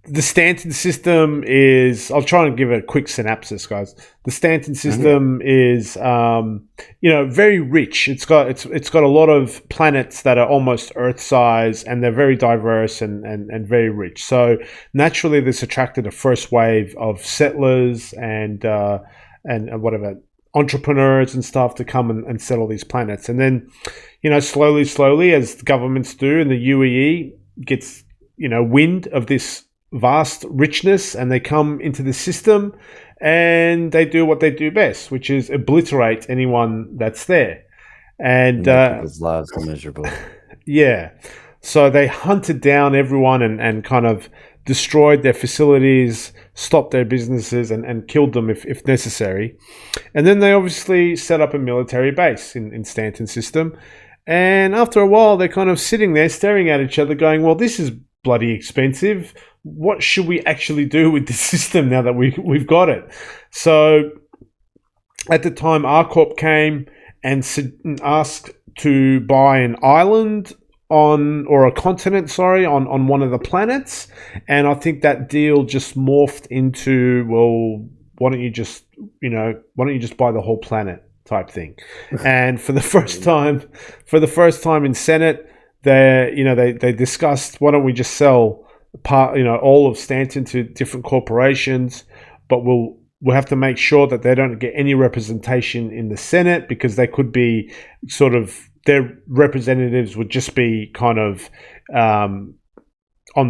the Stanton system is. I'll try and give a quick synopsis, guys. The Stanton system is, very rich. It's got a lot of planets that are almost Earth size, and they're very diverse and very rich. So naturally, this attracted a first wave of settlers and whatever entrepreneurs and stuff to come and settle these planets. And then, slowly, as governments do, and the UEE gets wind of this vast richness, and they come into the system and they do what they do best, which is obliterate anyone that's there and people's lives are miserable. Yeah, so they hunted down everyone and kind of destroyed their facilities, stopped their businesses, and killed them if necessary. And then they obviously set up a military base in Stanton system, and after a while they're kind of sitting there staring at each other going, well, this is bloody expensive. What should we actually do with this system now that we've got it? So at the time, R-Corp came and asked to buy an island or a continent, on one of the planets. And I think that deal just morphed into, well, why don't you just buy the whole planet type thing? And for the first time in Senate, they discussed, why don't we just sell all of Stanton to different corporations, but we'll have to make sure that they don't get any representation in the Senate, because they could be sort of, their representatives would just be kind of on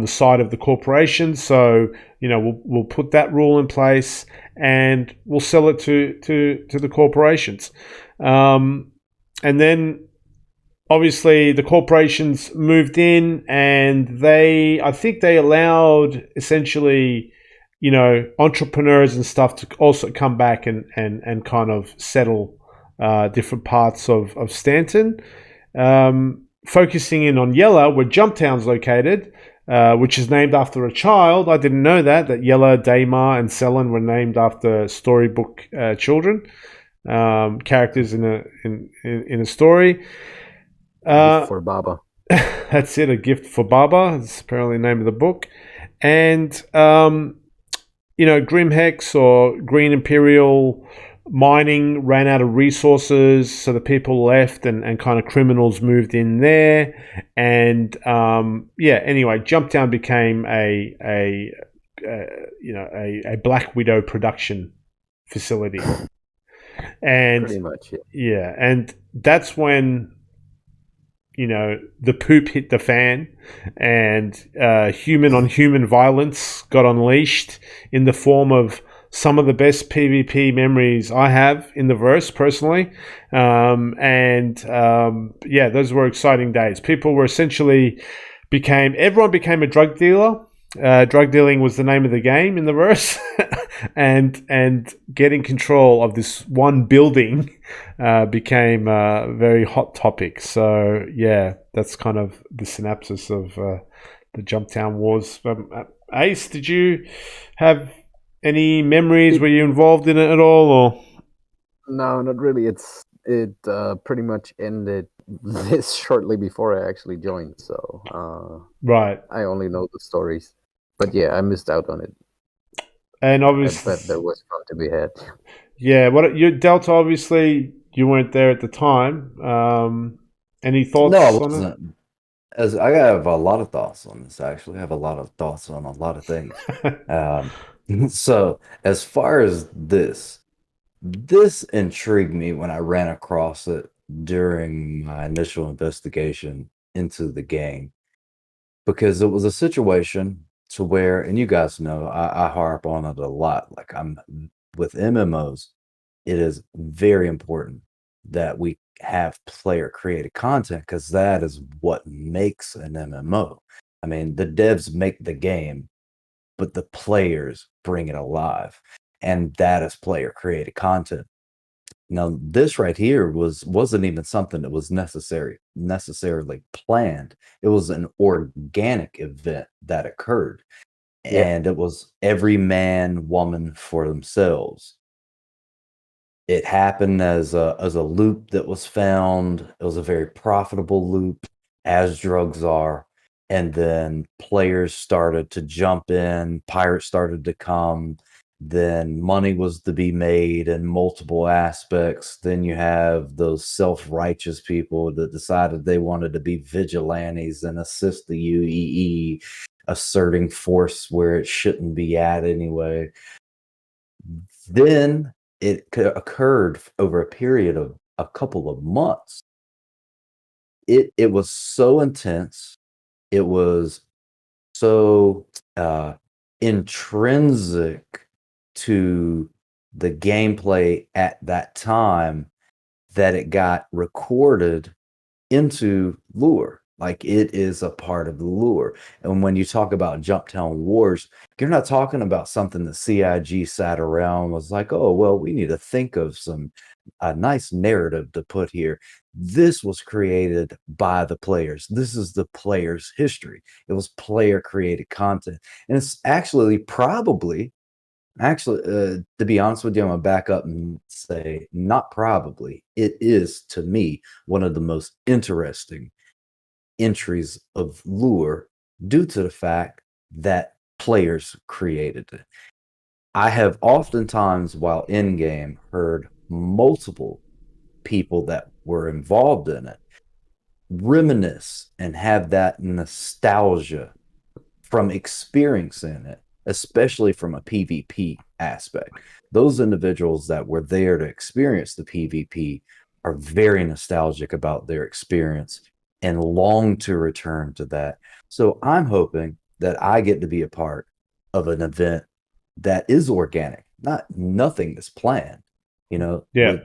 the side of the corporation. So we'll put that rule in place and we'll sell it to the corporations, and then obviously the corporations moved in, and I think they allowed essentially, entrepreneurs and stuff to also come back and kind of settle different parts of Stanton, focusing in on Yella, where Jumptown's located, which is named after a child. I didn't know that Yella, Daymar, and Selen were named after storybook children, characters in a story. For Baba. That's it, a gift for Baba. It's apparently the name of the book. And, Grimhex or Green Imperial mining ran out of resources, so the people left and kind of criminals moved in there. And, anyway, Jumptown became a Black Widow production facility. And pretty much, yeah, and that's when the poop hit the fan, and human on human violence got unleashed in the form of some of the best PvP memories I have in the verse personally. Those were exciting days. People were everyone became a drug dealer. Drug dealing was the name of the game in the verse, and getting control of this one building became a very hot topic. So yeah, that's kind of the synopsis of the Jumptown Wars. Ace, did you have any memories? Were you involved in it at all, or? No, not really. It pretty much ended this shortly before I actually joined. So right, I only know the stories. But yeah, I missed out on it. And obviously, I bet there was fun to be had. Yeah, Delta? Obviously, you weren't there at the time. Any thoughts? No, I on wasn't. I have a lot of thoughts on this. Actually, I have a lot of thoughts on a lot of things. So, as far as this intrigued me when I ran across it during my initial investigation into the game, because it was a situation to where, and you guys know, I harp on it a lot. Like, I'm with MMOs, it is very important that we have player created content, because that is what makes an MMO. I mean, the devs make the game, but the players bring it alive. and that is player created content. Now, this right here wasn't even something that was necessarily planned. It was an organic event that occurred, Yeah. and it was every man, woman for themselves. It happened as a loop that was found. It was a very profitable loop, as drugs are. And then players started to jump in, pirates started to come, then money was to be made in multiple aspects. Then you have those self-righteous people that decided they wanted to be vigilantes and assist the UEE, asserting force where it shouldn't be at anyway. Then it occurred over a period of a couple of months. It was so intense. It was so intrinsic to the gameplay at that time that it got recorded into lore. Like, it is a part of the lore. And when you talk about Jumptown Wars, you're not talking about something that CIG sat around and was like, oh, well, we need to think of a nice narrative to put here. This was created by the players. This is the players' history. It was player created content. And it's actually to be honest with you, I'm gonna back up and say not probably. It is, to me, one of the most interesting entries of lore due to the fact that players created it. I have oftentimes, while in game, heard multiple people that were involved in it reminisce and have that nostalgia from experiencing it, especially from a PvP aspect. Those individuals that were there to experience the PvP are very nostalgic about their experience and long to return to that. So I'm hoping that I get to be a part of an event that is organic, nothing is planned. You know, Yeah.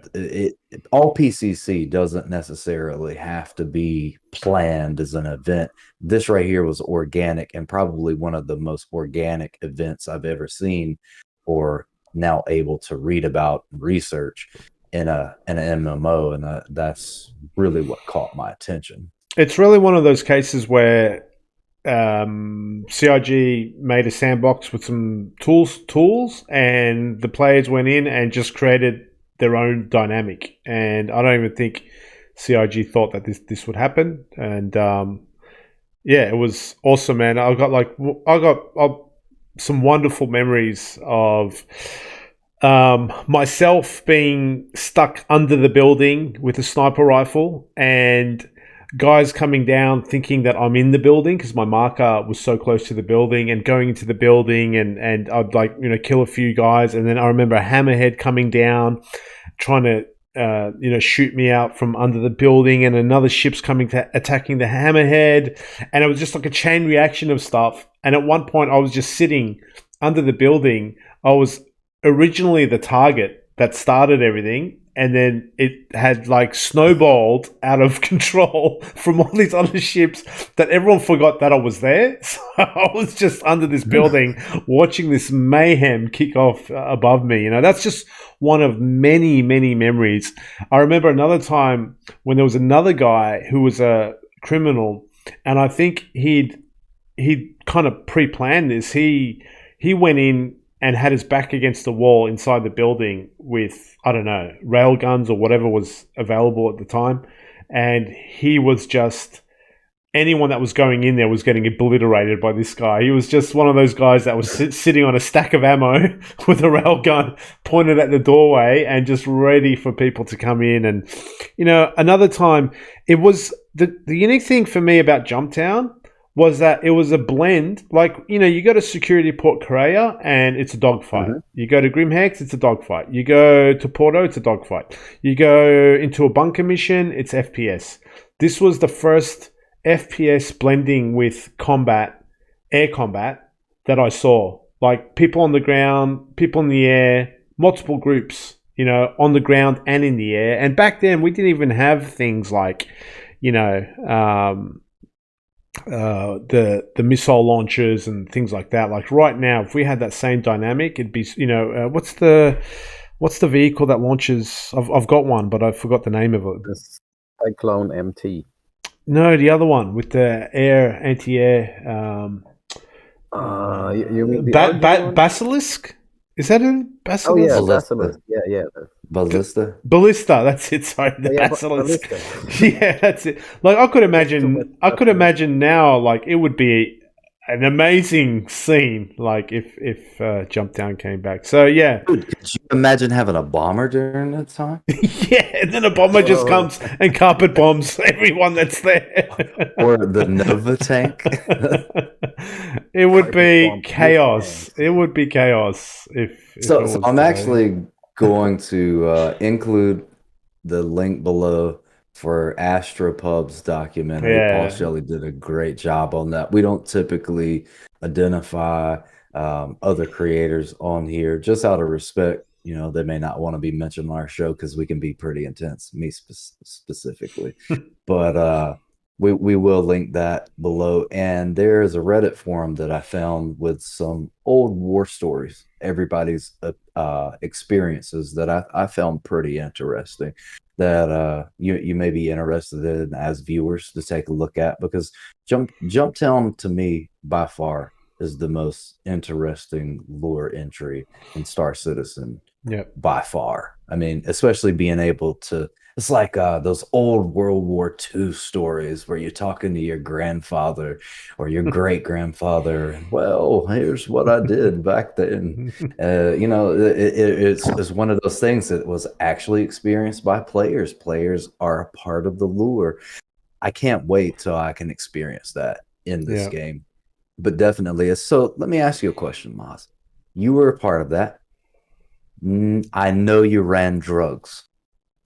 all PCC doesn't necessarily have to be planned as an event. This right here was organic, and probably one of the most organic events I've ever seen, or now able to read about and research in an MMO, and that's really what caught my attention. It's really one of those cases where CIG made a sandbox with some tools, and the players went in and just created their own dynamic. And I don't even think CIG thought that this would happen. And yeah, it was awesome, man. I got some wonderful memories of myself being stuck under the building with a sniper rifle and guys coming down thinking that I'm in the building because my marker was so close to the building, and going into the building and I'd kill a few guys, and then I remember a hammerhead coming down trying to shoot me out from under the building, and another ship's coming to attacking the hammerhead, and it was just like a chain reaction of stuff. And at one point I was just sitting under the building. I was originally the target that started everything, and then it had like snowballed out of control from all these other ships that everyone forgot that I was there. So I was just under this building watching this mayhem kick off above me. You know, that's just one of many, many memories. I remember another time when there was another guy who was a criminal, and I think he'd kind of pre-planned this. He went in and had his back against the wall inside the building with, I don't know, rail guns or whatever was available at the time. And he was just, anyone that was going in there was getting obliterated by this guy. He was just one of those guys that was sitting on a stack of ammo with a rail gun pointed at the doorway and just ready for people to come in. And, you know, another time, it was the unique thing for me about Jumptown was that it was a blend. Like, you know, you go to Security Port Korea and it's a dogfight. Mm-hmm. You go to Grimhex, it's a dogfight. You go to Porto, it's a dogfight. You go into a bunker mission, it's FPS. This was the first FPS blending with combat, air combat, that I saw. Like, people on the ground, people in the air, multiple groups, you know, on the ground and in the air. And back then, we didn't even have things like, you know, the missile launchers and things like that. Like right now, if we had that same dynamic, it'd be what's the vehicle that launches? I've got one, but I forgot the name of it. The Cyclone MT. No, the other one with the anti-air. You mean the RG one? Basilisk? Is that a basilisk? Oh yeah, Ballista. Basilisk. Yeah. Ballista. Ballista, that's it. Sorry, the basilisk. Ballista. Yeah, that's it. Like I could imagine now, like it would be an amazing scene, like if Jumptown came back. So yeah, Dude, could you imagine having a bomber during that time? yeah, and then a bomber just comes and carpet bombs everyone that's there. Or the Nova tank? It would Carpet be bomb chaos. with It would be chaos if So, it was I'm today. actually going to include the link below for Astropub's documentary. Paul Yeah. Shelley did a great job on that. We don't typically identify other creators on here just out of respect. You know, they may not want to be mentioned on our show because we can be pretty intense, me specifically. But we will link that below. And there is a Reddit forum that I found with some old war stories, everybody's experiences that I found pretty interesting. That you may be interested in as viewers to take a look at, because Jumptown to me by far is the most interesting lore entry in Star Citizen Yep. by far. I mean, especially being able to, it's like those old World War II stories where you're talking to your grandfather or your great grandfather, and well, here's what I did back then. It's one of those things that was actually experienced by players. Players are a part of the lure. I can't wait till I can experience that in this Yeah. game. But definitely is. So let me ask you a question, Moz. You were a part of that. I know you ran drugs.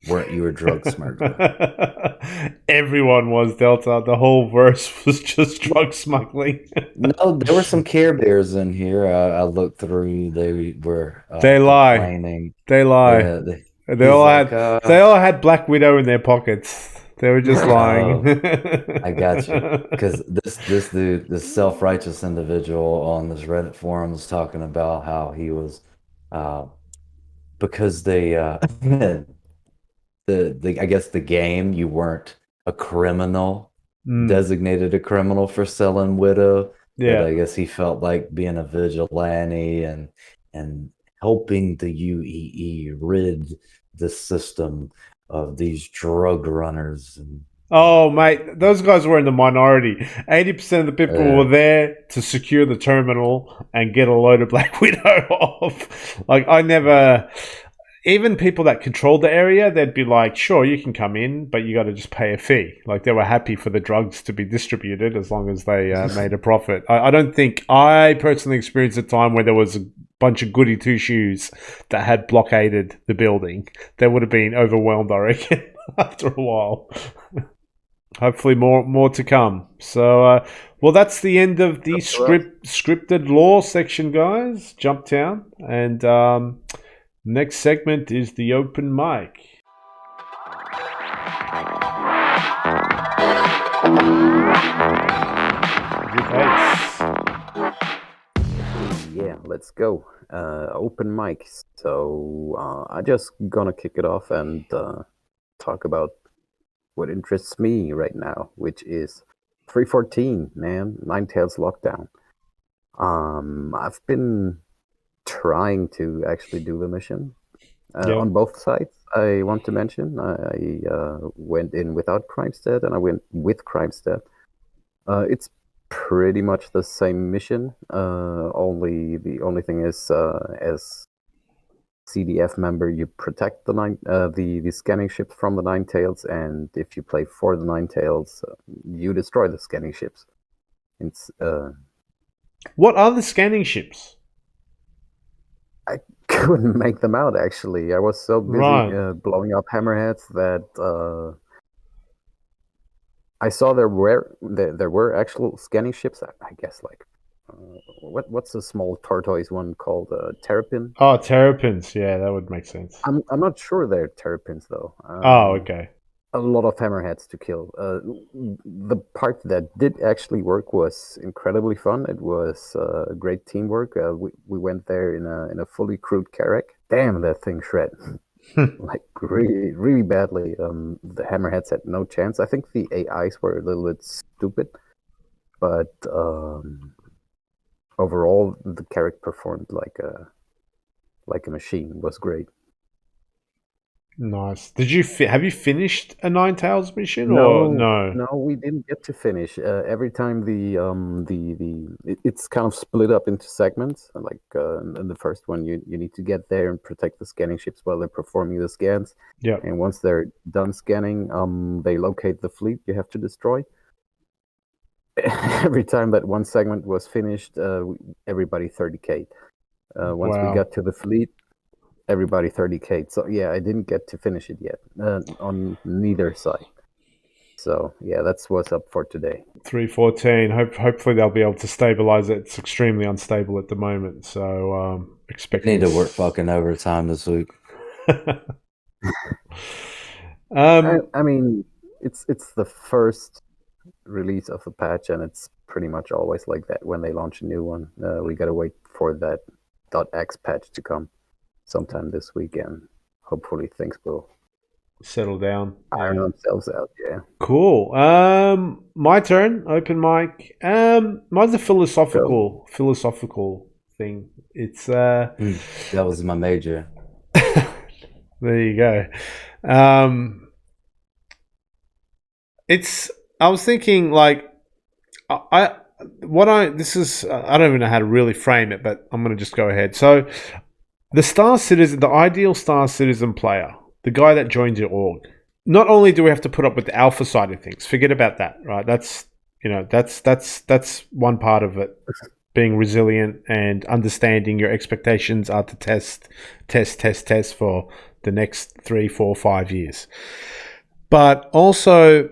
Weren't you a drug smuggler? Everyone was Delta. The whole verse was just drug smuggling. No, there were some Care Bears in here. I looked through. They were They lie. complaining. They lie. Yeah, They he's all like, they all had Black Widow in their pockets. They were just lying. I got you. Because this dude, this self-righteous individual on this Reddit forum was talking about how he was because they the I guess the game, you weren't a criminal, designated a criminal for selling Widow, that Yeah. I guess he felt like being a vigilante and helping the UEE rid the system of these drug runners and Oh, mate, those guys were in the minority. 80% of the people were there to secure the terminal and get a load of Black Widow off. Like, I never... Even people that controlled the area, they'd be like, sure, you can come in, but you got to just pay a fee. Like, they were happy for the drugs to be distributed as long as they made a profit. I don't think... I personally experienced a time where there was a bunch of goody two-shoes that had blockaded the building. They would have been overwhelmed, I reckon, after a while. Hopefully more to come. So, well, that's the end of the scripted lore section, guys. Jumptown. And next segment is the open mic. With Ace. Yeah, let's go. Open mics. So I just gonna kick it off and talk about what interests me right now, which is 314, man, Ninetales Lockdown. I've been trying to actually do the mission on both sides. I want to mention I went in without Crimestead and I went with Crimestead. It's pretty much the same mission. Only the only thing is, as CDF member, you protect the scanning ships from the Ninetales, and if you play for the Ninetales, you destroy the scanning ships. It's What are the scanning ships? I couldn't make them out, actually. I was so busy blowing up hammerheads that I saw there were actual scanning ships. I guess like what's the small tortoise one called? Terrapin. Oh, terrapins. Yeah, that would make sense. I'm not sure they're terrapins though. Oh, okay. a lot of hammerheads to kill. The part that did actually work was incredibly fun. It was great teamwork. We went there in a fully crewed Carrack. Damn, that thing shred. Like really, really badly. The hammerheads had no chance. I think the AIs were a little bit stupid, but overall the Carrack performed like a machine. It was great. Nice. Did you have you finished a Nine Tails mission or No, no? no, we didn't get to finish. Every time it's kind of split up into segments. Like in the first one, you need to get there and protect the scanning ships while they're performing the scans. Yeah. And once they're done scanning, they locate the fleet you have to destroy. Every time that one segment was finished, everybody 30k. Once we Wow. got to the fleet, everybody 30k. So yeah, I didn't get to finish it yet on neither side. So yeah, that's what's up for today. 314. Hopefully they'll be able to stabilize it. It's extremely unstable at the moment, so expect. Need to work fucking overtime this week. I mean, it's the first release of a patch, and it's pretty much always like that when they launch a new one. We gotta wait for that .x patch to come sometime this weekend. Hopefully things will settle down, iron themselves out. Yeah. Cool. My turn. Open mic. Mine's a philosophical thing. It's That was my major. there you go. I was thinking like I don't even know how to really frame it, but I'm going to just go ahead. So the ideal Star Citizen player, the guy that joins your org. Not only do we have to put up with the alpha side of things, forget about that, right? That's one part of it. Being resilient and understanding your expectations are to test for the next 3, 4, 5 years. But also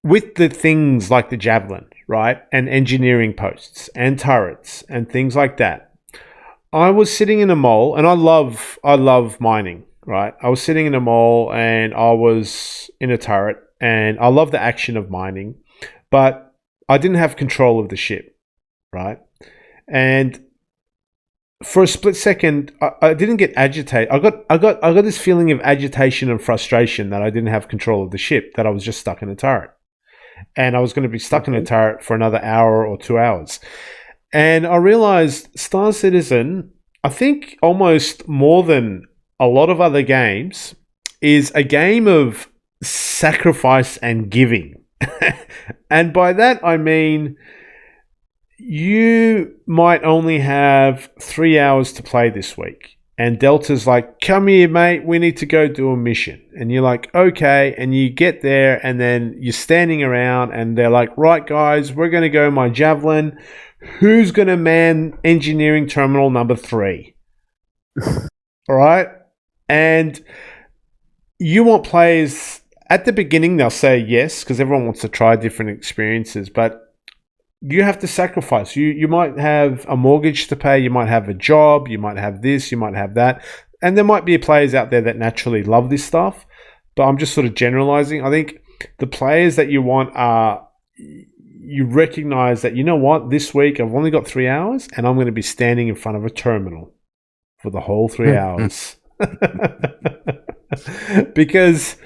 with the things like the Javelin, right? And engineering posts and turrets and things like that. I was sitting in a mole, and I love mining, right? I was sitting in a mole and I was in a turret, and I love the action of mining, but I didn't have control of the ship, right? And for a split second, I didn't get agitated. I got this feeling of agitation and frustration that I didn't have control of the ship, that I was just stuck in a turret. And I was going to be stuck in a turret for another hour or 2 hours. And I realized Star Citizen, I think almost more than a lot of other games, is a game of sacrifice and giving. And by that, I mean, you might only have 3 hours to play this week. And Delta's like, come here, mate, we need to go do a mission. And you're like, okay. And you get there, and then you're standing around, and they're like, right, guys, we're going to go my Javelin. Who's going to man engineering terminal number 3? All right. And you want players at the beginning, they'll say yes, because everyone wants to try different experiences, but you have to sacrifice. You might have a mortgage to pay. You might have a job. You might have this. You might have that. And there might be players out there that naturally love this stuff, but I'm just sort of generalizing. I think the players that you want are, you recognize that, you know what, this week I've only got 3 hours and I'm going to be standing in front of a terminal for the whole 3 hours. Because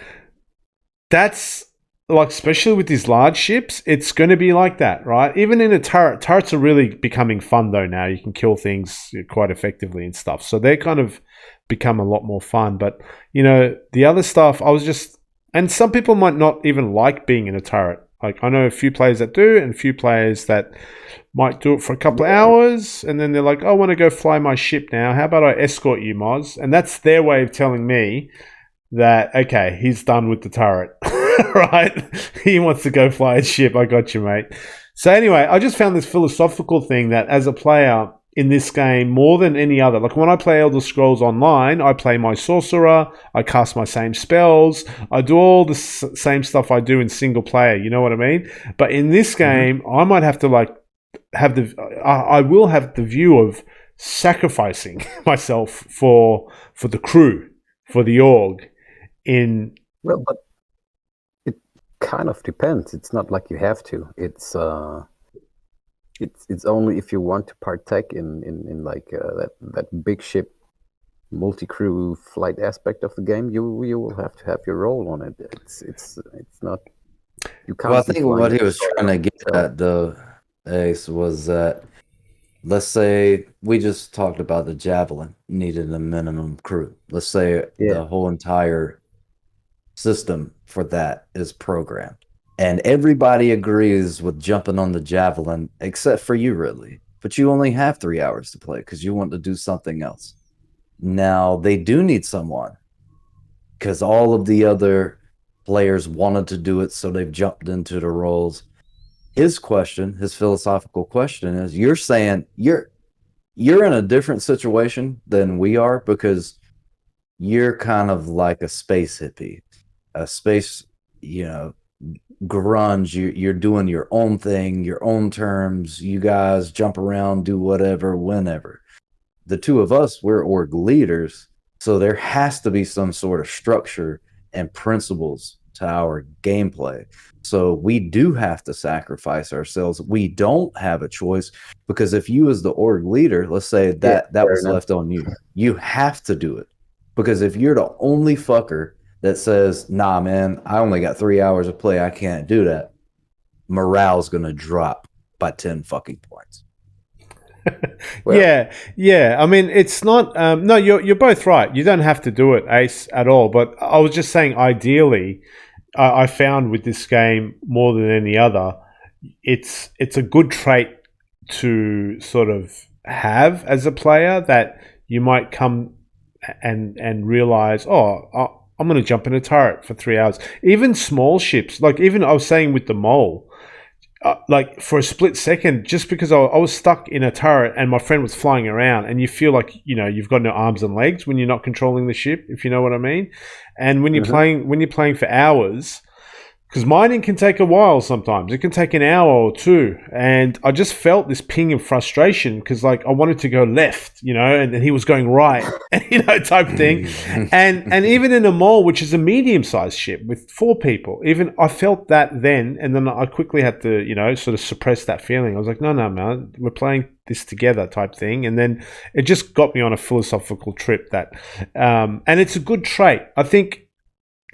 that's like, especially with these large ships, it's going to be like that, right? Even in a turret, turrets are really becoming fun though now. You can kill things quite effectively and stuff. So they're kind of become a lot more fun. But, you know, the other stuff, and some people might not even like being in a turret. Like, I know a few players that do, and a few players that might do it for a couple of hours, and then they're like, I want to go fly my ship now. How about I escort you, Moz? And that's their way of telling me that, okay, he's done with the turret, right? He wants to go fly his ship. I got you, mate. So anyway, I just found this philosophical thing that as a player in this game, more than any other, like when I play Elder Scrolls Online, I play my sorcerer, I cast my same spells, I do all the same stuff I do in single player, you know what I mean? But in this game, I might have to like I will have the view of sacrificing myself for the crew, for the org. Well, but kind of depends. It's not like you have to. It's only if you want to partake in like that big ship multi-crew flight aspect of the game, you will have to have your role on it. It's not, you Well, I can't be think what flying the he was destroyer trying to by get yourself. at, though, Ace, was that let's say we just talked about the Javelin needed a minimum crew. Let's say Yeah, the whole entire system for that is programmed. And everybody agrees with jumping on the Javelin, except for you, really. But you only have 3 hours to play because you want to do something else. Now, they do need someone because all of the other players wanted to do it, so they've jumped into the roles. His question, his philosophical question is you're saying you're in a different situation than we are because you're kind of like a space hippie, a space, you know, grunge. You're doing your own thing, your own terms. You guys jump around, do whatever, whenever. The two of us, we're org leaders, so there has to be some sort of structure and principles to our gameplay. So we do have to sacrifice ourselves. We don't have a choice because if you, as the org leader, let's say yeah, that fair was enough. left on you, you have to do it. Because if you're the only fucker that says, nah, man, I only got 3 hours of play, I can't do that, morale's gonna drop by 10 fucking points. Well, yeah. I mean, it's not. No, you're both right. You don't have to do it, Ace, at all. But I was just saying, ideally, I found with this game more than any other, it's a good trait to sort of have as a player that you might come and realize, oh, I'm going to jump in a turret for 3 hours. Even small ships, like even I was saying with the mole, like for a split second, just because I was stuck in a turret and my friend was flying around, and you feel like you've got no arms and legs when you're not controlling the ship, if you know what I mean. And mhm. when you're playing for hours, because mining can take a while sometimes. It can take an hour or two. And I just felt this ping of frustration because, like, I wanted to go left, and then he was going right, type thing. And even in a mole, which is a medium sized ship with 4 people, even I felt that then. And then I quickly had to, sort of suppress that feeling. I was like, no, no, man, we're playing this together type thing. And then it just got me on a philosophical trip and it's a good trait. I think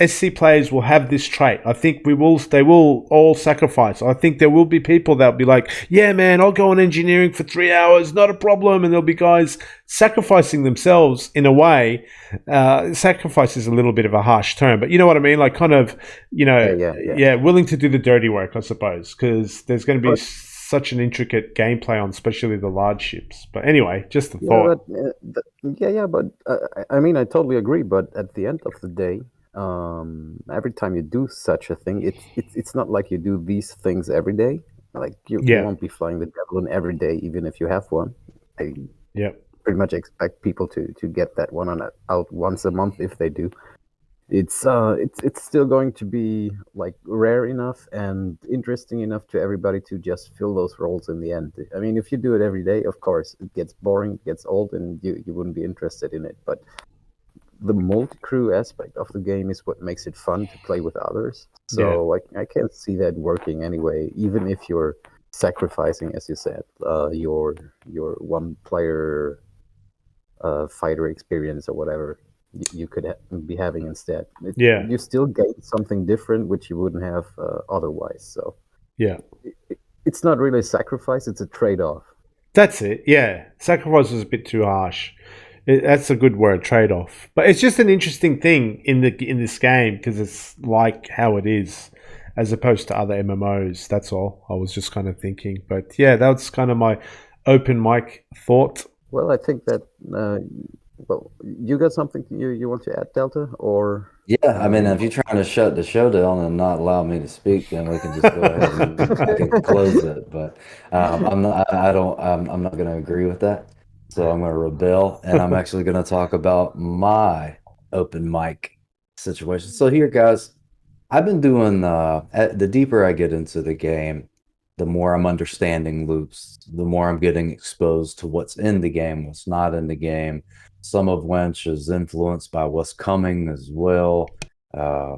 SC players will have this trait. I think they will all sacrifice. I think there will be people that'll be like, yeah, man, I'll go on engineering for 3 hours, not a problem. And there'll be guys sacrificing themselves in a way. Sacrifice is a little bit of a harsh term, but you know what I mean? Like kind of, Yeah, yeah, yeah. yeah, willing to do the dirty work, I suppose, because there's going to be But such an intricate gameplay on especially the large ships. But anyway, just a yeah, thought. yeah, but I mean, I totally agree. But at the end of the day, every time you do such a thing, it's not like you do these things every day. Like you Yeah, won't be flying the Javelin every day, even if you have one. I yeah, pretty much expect people to get that one out once a month if they do. It's still going to be like rare enough and interesting enough to everybody to just fill those roles in the end. I mean, if you do it every day, of course it gets boring, it gets old, and you wouldn't be interested in it. But the multi-crew aspect of the game is what makes it fun to play with others. yeah, So I can't see that working anyway, even if you're sacrificing, as you said, your one player fighter experience or whatever you could be having instead. yeah, You still gain something different, which you wouldn't have otherwise. So yeah. it's not really a sacrifice; it's a trade-off. That's it. Yeah, sacrifice was a bit too harsh. That's a good word, trade off. But it's just an interesting thing in this game because it's like how it is, as opposed to other MMOs. That's all. I was just kind of thinking. But yeah, that's kind of my open mic thought. Well, I think that well, you got something you want to add, Delta, or Yeah, I mean, you if you're trying to shut the show down and not allow me to speak, then we can just go ahead and I can close it. But I'm not, I don't, I'm not going to agree with that. So I'm going to rebel, and I'm actually going to talk about my open mic situation. So here, guys, I've been doing the deeper I get into the game, the more I'm understanding loops, the more I'm getting exposed to what's in the game, what's not in the game, some of which is influenced by what's coming as well. Uh,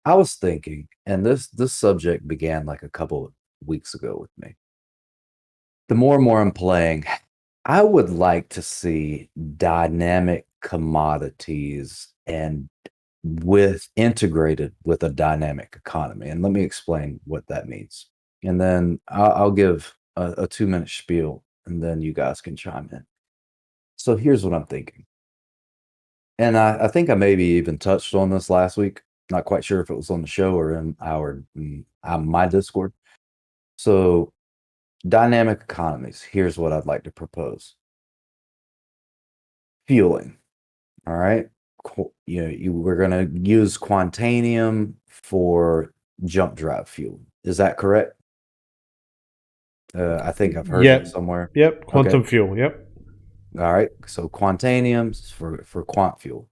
I was thinking, and this subject began like a couple of weeks ago with me. The more and more I'm playing, I would like to see dynamic commodities and with integrated with a dynamic economy. And let me explain what that means. And then I'll give a 2-minute spiel, and then you guys can chime in. So here's what I'm thinking. And I think I maybe even touched on this last week. Not quite sure if it was on the show or in my Discord. So dynamic economies. Here's what I'd like to propose. Fueling. All right. We're going to use Quantanium for jump drive fuel. Is that correct? I think I've heard that somewhere. Yep. Quantum Okay. fuel. Yep. All right. So Quantanium's for quant fuel.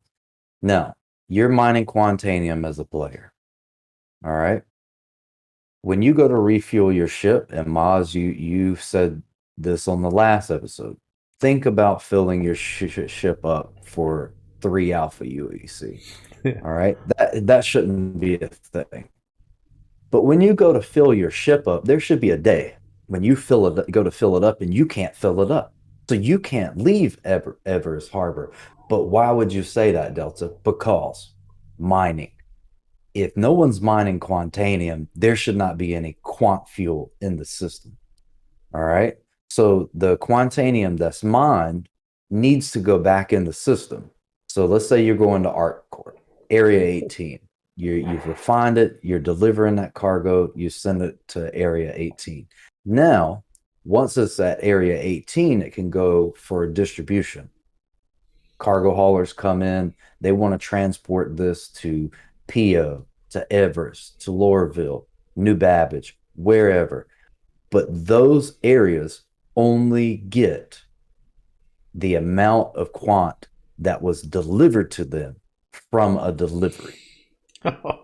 Now, you're mining Quantanium as a player. All right. When you go to refuel your ship, and Maz, you said this on the last episode, think about filling your ship up for 3 alpha UEC. Yeah. All right. That shouldn't be a thing. But when you go to fill your ship up, there should be a day when you go to fill it up and you can't fill it up. So you can't leave Evers Harbor. But why would you say that, Delta? Because mining. If no one's mining Quantanium, there should not be any quant fuel in the system. All right. So the Quantanium that's mined needs to go back in the system. So let's say you're going to ArcCorp, Area 18. You've refined it, you're delivering that cargo, you send it to Area 18. Now, once it's at Area 18, it can go for distribution. Cargo haulers come in, they want to transport this to Pio, to Everest, to Lorville, New Babbage, wherever. But those areas only get the amount of quant that was delivered to them from a delivery.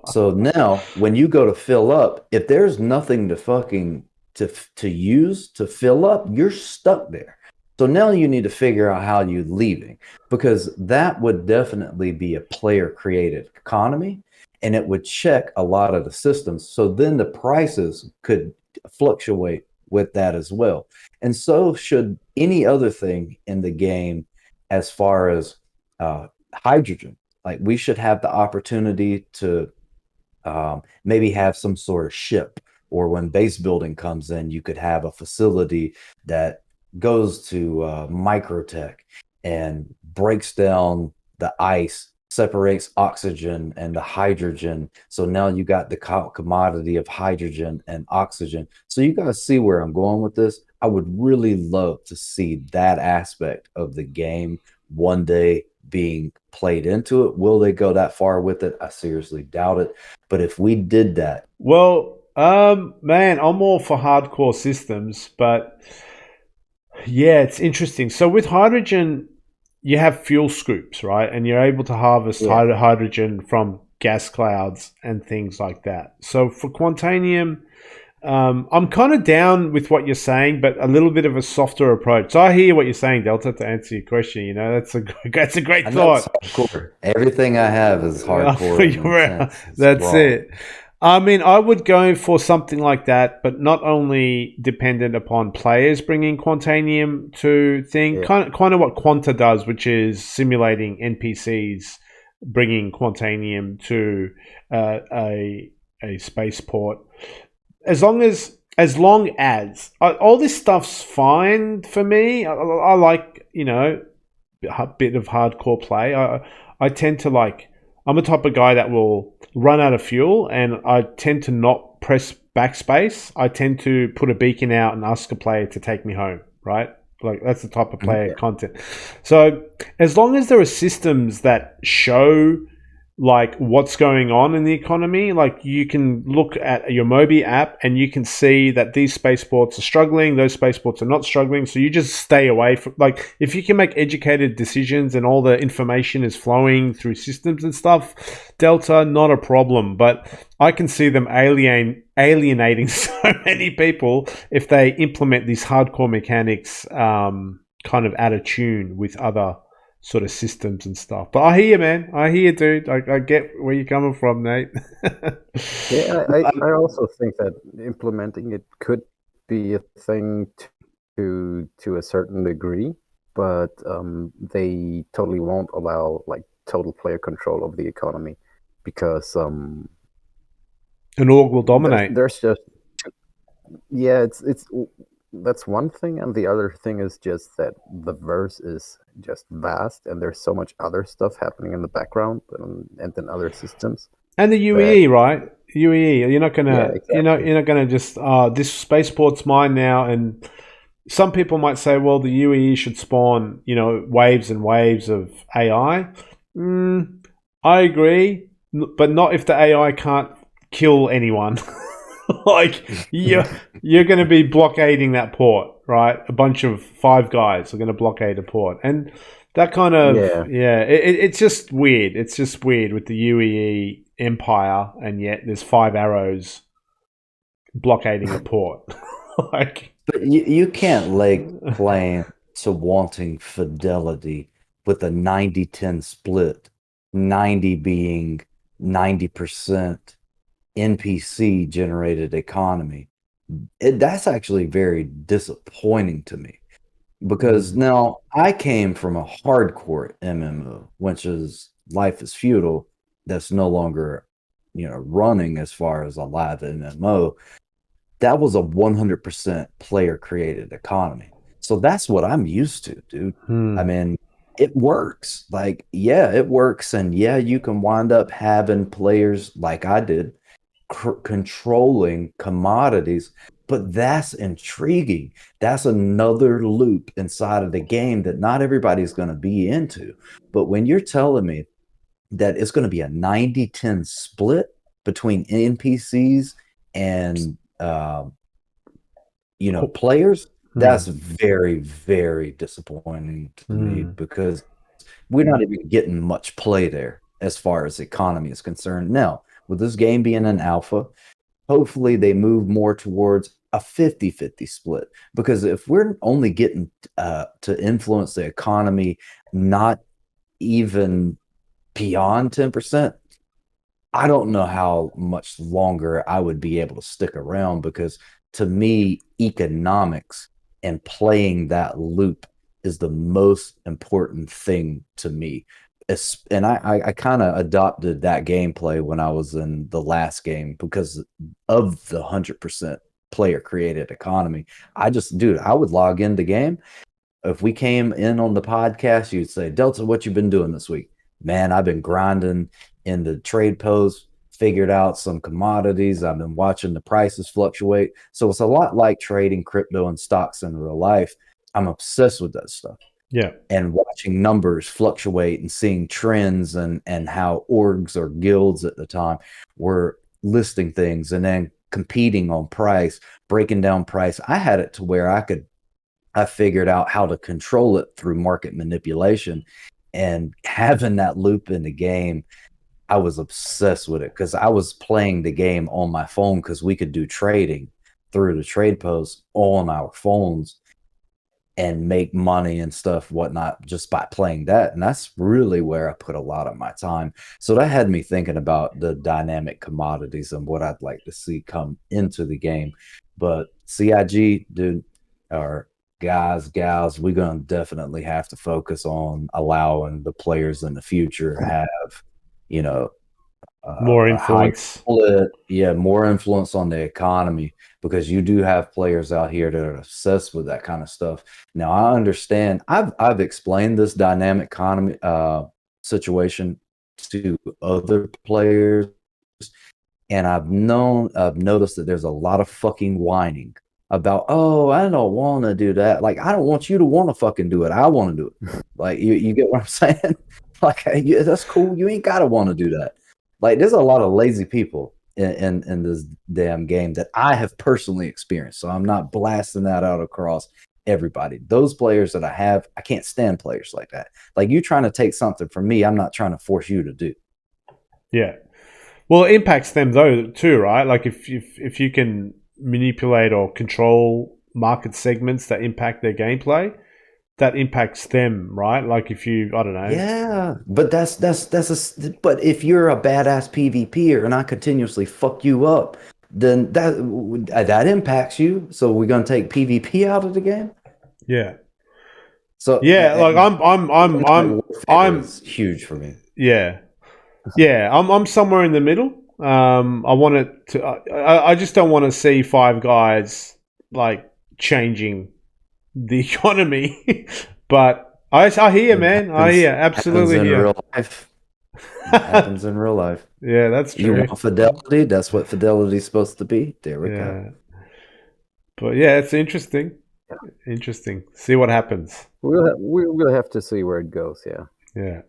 So now when you go to fill up, if there's nothing to use to fill up, you're stuck there. So now you need to figure out how you're leaving, because that would definitely be a player created economy, and it would check a lot of the systems. So then the prices could fluctuate with that as well. And so should any other thing in the game as far as hydrogen. Like we should have the opportunity to maybe have some sort of ship, or when base building comes in, you could have a facility that goes to microtech and breaks down the ice, separates oxygen and the hydrogen. So now you got the commodity of hydrogen and oxygen. So you guys see where I'm going with this. I would really love to see that aspect of the game one day being played into it. Will they go that far with it? I seriously doubt it. But if we did that, Well, man, I'm all for hardcore systems, but yeah, it's interesting. So with hydrogen, you have fuel scoops, right? And you're able to harvest hydrogen from gas clouds and things like that. So for Quantanium, I'm kind of down with what you're saying, but a little bit of a softer approach. So I hear what you're saying, Delta, to answer your question. You know, that's a great thought. hardcore. Everything I have is hardcore. That's it. I mean, I would go for something like that, but not only dependent upon players bringing Quantanium to thing, kind of what Quanta does, which is simulating NPCs bringing Quantanium to a spaceport. As long as all this stuff's fine for me. I like, you know, a bit of hardcore play. I tend to like. I'm a type of guy that will run out of fuel, and I tend to not press backspace. I tend to put a beacon out and ask a player to take me home, right? Like that's the type of player content. So as long as there are systems that show like what's going on in the economy, like you can look at your Mobi app and you can see that these spaceports are struggling, those spaceports are not struggling. So you just stay away from, like, if you can make educated decisions and all the information is flowing through systems and stuff, Delta, not a problem. But I can see them alienating so many people if they implement these hardcore mechanics kind of out of tune with other sort of systems and stuff. But I hear you, man. I hear you, dude. I get where you're coming from, Nate. Yeah, I also think that implementing it could be a thing to a certain degree, but they totally won't allow like total player control of the economy because An org will dominate. there's just yeah, it's that's one thing, and the other thing is just that the verse is just vast, and there's so much other stuff happening in the background and in other systems. And the That UEE, right? UEE. You're not yeah, gonna exactly. you're not gonna just this spaceport's mine now. And some people might say, well, the UEE should spawn waves and waves of AI. I agree, but not if the AI can't kill anyone. Like you're going to be blockading that port, right? A bunch of five guys are going to blockade a port, and that kind of Yeah, it's just weird. It's just weird with the UEE empire, and yet there's five arrows blockading a port. Like, But you can't lay claim to wanting fidelity with a 90-10 split, 90 being 90% NPC generated economy. That's actually very disappointing to me because now I came from a hardcore MMO, which is Life is Feudal, that's no longer running as far as a live MMO. That was a 100% player created economy. So that's what I'm used to, dude. I mean, it works. Like, yeah, it works. And yeah, you can wind up having players like I did controlling commodities, but that's intriguing. That's another loop inside of the game that not everybody's going to be into. But when you're telling me that it's going to be a 90-10 split between NPCs and players, that's very, very disappointing to me because we're not even getting much play there as far as economy is concerned. Now, with this game being an alpha, hopefully they move more towards a 50-50 split, because if we're only getting to influence the economy not even beyond 10%, I don't know how much longer I would be able to stick around, because to me, economics and playing that loop is the most important thing to me. And I kind of adopted that gameplay when I was in the last game because of the 100% player created economy. Dude, I would log in the game. If we came in on the podcast, you'd say, Delta, what you been doing this week? Man, I've been grinding in the trade post, figured out some commodities. I've been watching the prices fluctuate. So it's a lot like trading crypto and stocks in real life. I'm obsessed with that stuff. Yeah. And watching numbers fluctuate and seeing trends and how orgs or guilds at the time were listing things and then competing on price, breaking down price. I had it to where I figured out how to control it through market manipulation, and having that loop in the game, I was obsessed with it because I was playing the game on my phone because we could do trading through the trade posts on our phones and make money and stuff, whatnot, just by playing that. And that's really where I put a lot of my time. So that had me thinking about the dynamic commodities and what I'd like to see come into the game. But CIG, dude, or guys, gals, we're going to definitely have to focus on allowing the players in the future have, More a higher influence. split, more influence on the economy, because you do have players out here that are obsessed with that kind of stuff. Now, I understand. I've explained this dynamic economy situation to other players, and I've noticed that there's a lot of fucking whining about, oh, I don't want to do that. Like, I don't want you to want to fucking do it. I want to do it. Like, you get what I'm saying? Like, that's cool. You ain't gotta want to do that. Like, there's a lot of lazy people in this damn game that I have personally experienced. So I'm not blasting that out across everybody. Those players that I can't stand players like that. Like, you trying to take something from me, I'm not trying to force you to do. Yeah. Well, it impacts them though too, right? Like if you can manipulate or control market segments that impact their gameplay, that impacts them, right? Like if you, I don't know. Yeah, but but if you're a badass PvPer and I continuously fuck you up, then that impacts you. So we're gonna take PvP out of the game. Yeah. So Yeah, like I'm is huge for me. yeah. Yeah, I'm somewhere in the middle. I want it to I just don't want to see Five Guys like changing the economy. But I hear, It man. I hear. happens Absolutely in hear. real life. It happens in real life. Yeah, that's You true. want fidelity? That's what fidelity's supposed to be. There we go. Yeah. But yeah, it's interesting. Yeah. Interesting. See what happens. We'll have to see where it goes. Yeah. Yeah.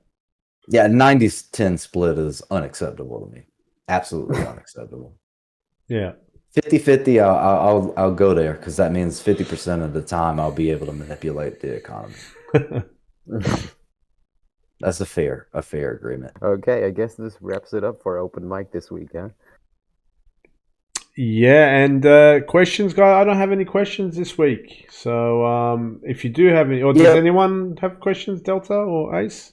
Yeah, 90-10 split is unacceptable to me. Absolutely unacceptable. Yeah. 50-50, I'll go there because that means 50% of the time I'll be able to manipulate the economy. That's a fair agreement. Okay, I guess this wraps it up for open mic this week, huh? Yeah, and questions, guys. I don't have any questions this week. So if you do have any, or does anyone have questions, Delta or Ace?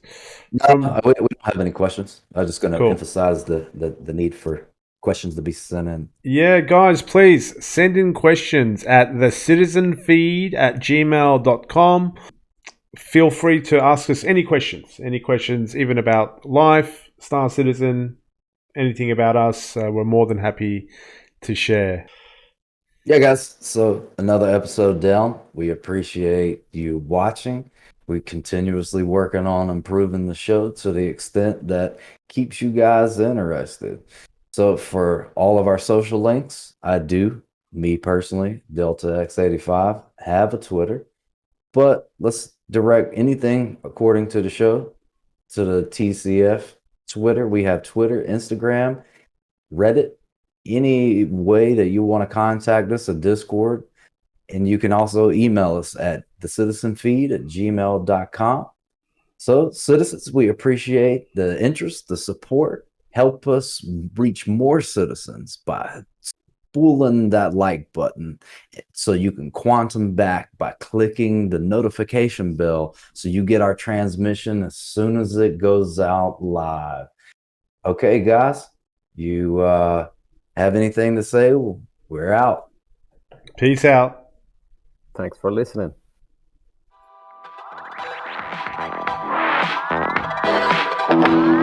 No, we don't have any questions. I'm just going to Cool. emphasize the need for questions to be sent in. Yeah, guys, please send in questions at thecitizenfeed@gmail.com. Feel free to ask us any questions, even about life, Star Citizen, anything about us. We're more than happy to share. Yeah, guys. So another episode down. We appreciate you watching. We're continuously working on improving the show to the extent that keeps you guys interested. So for all of our social links, me personally, Delta X85, have a Twitter. But let's direct anything according to the show to the TCF Twitter. We have Twitter, Instagram, Reddit, any way that you want to contact us, a Discord. And you can also email us at thecitizenfeed@gmail.com. So, citizens, we appreciate the interest, the support. Help us reach more citizens by spooling that like button so you can quantum back by clicking the notification bell so you get our transmission as soon as it goes out live. Okay, guys, you have anything to say? We're out. Peace out. Thanks for listening. Thank you.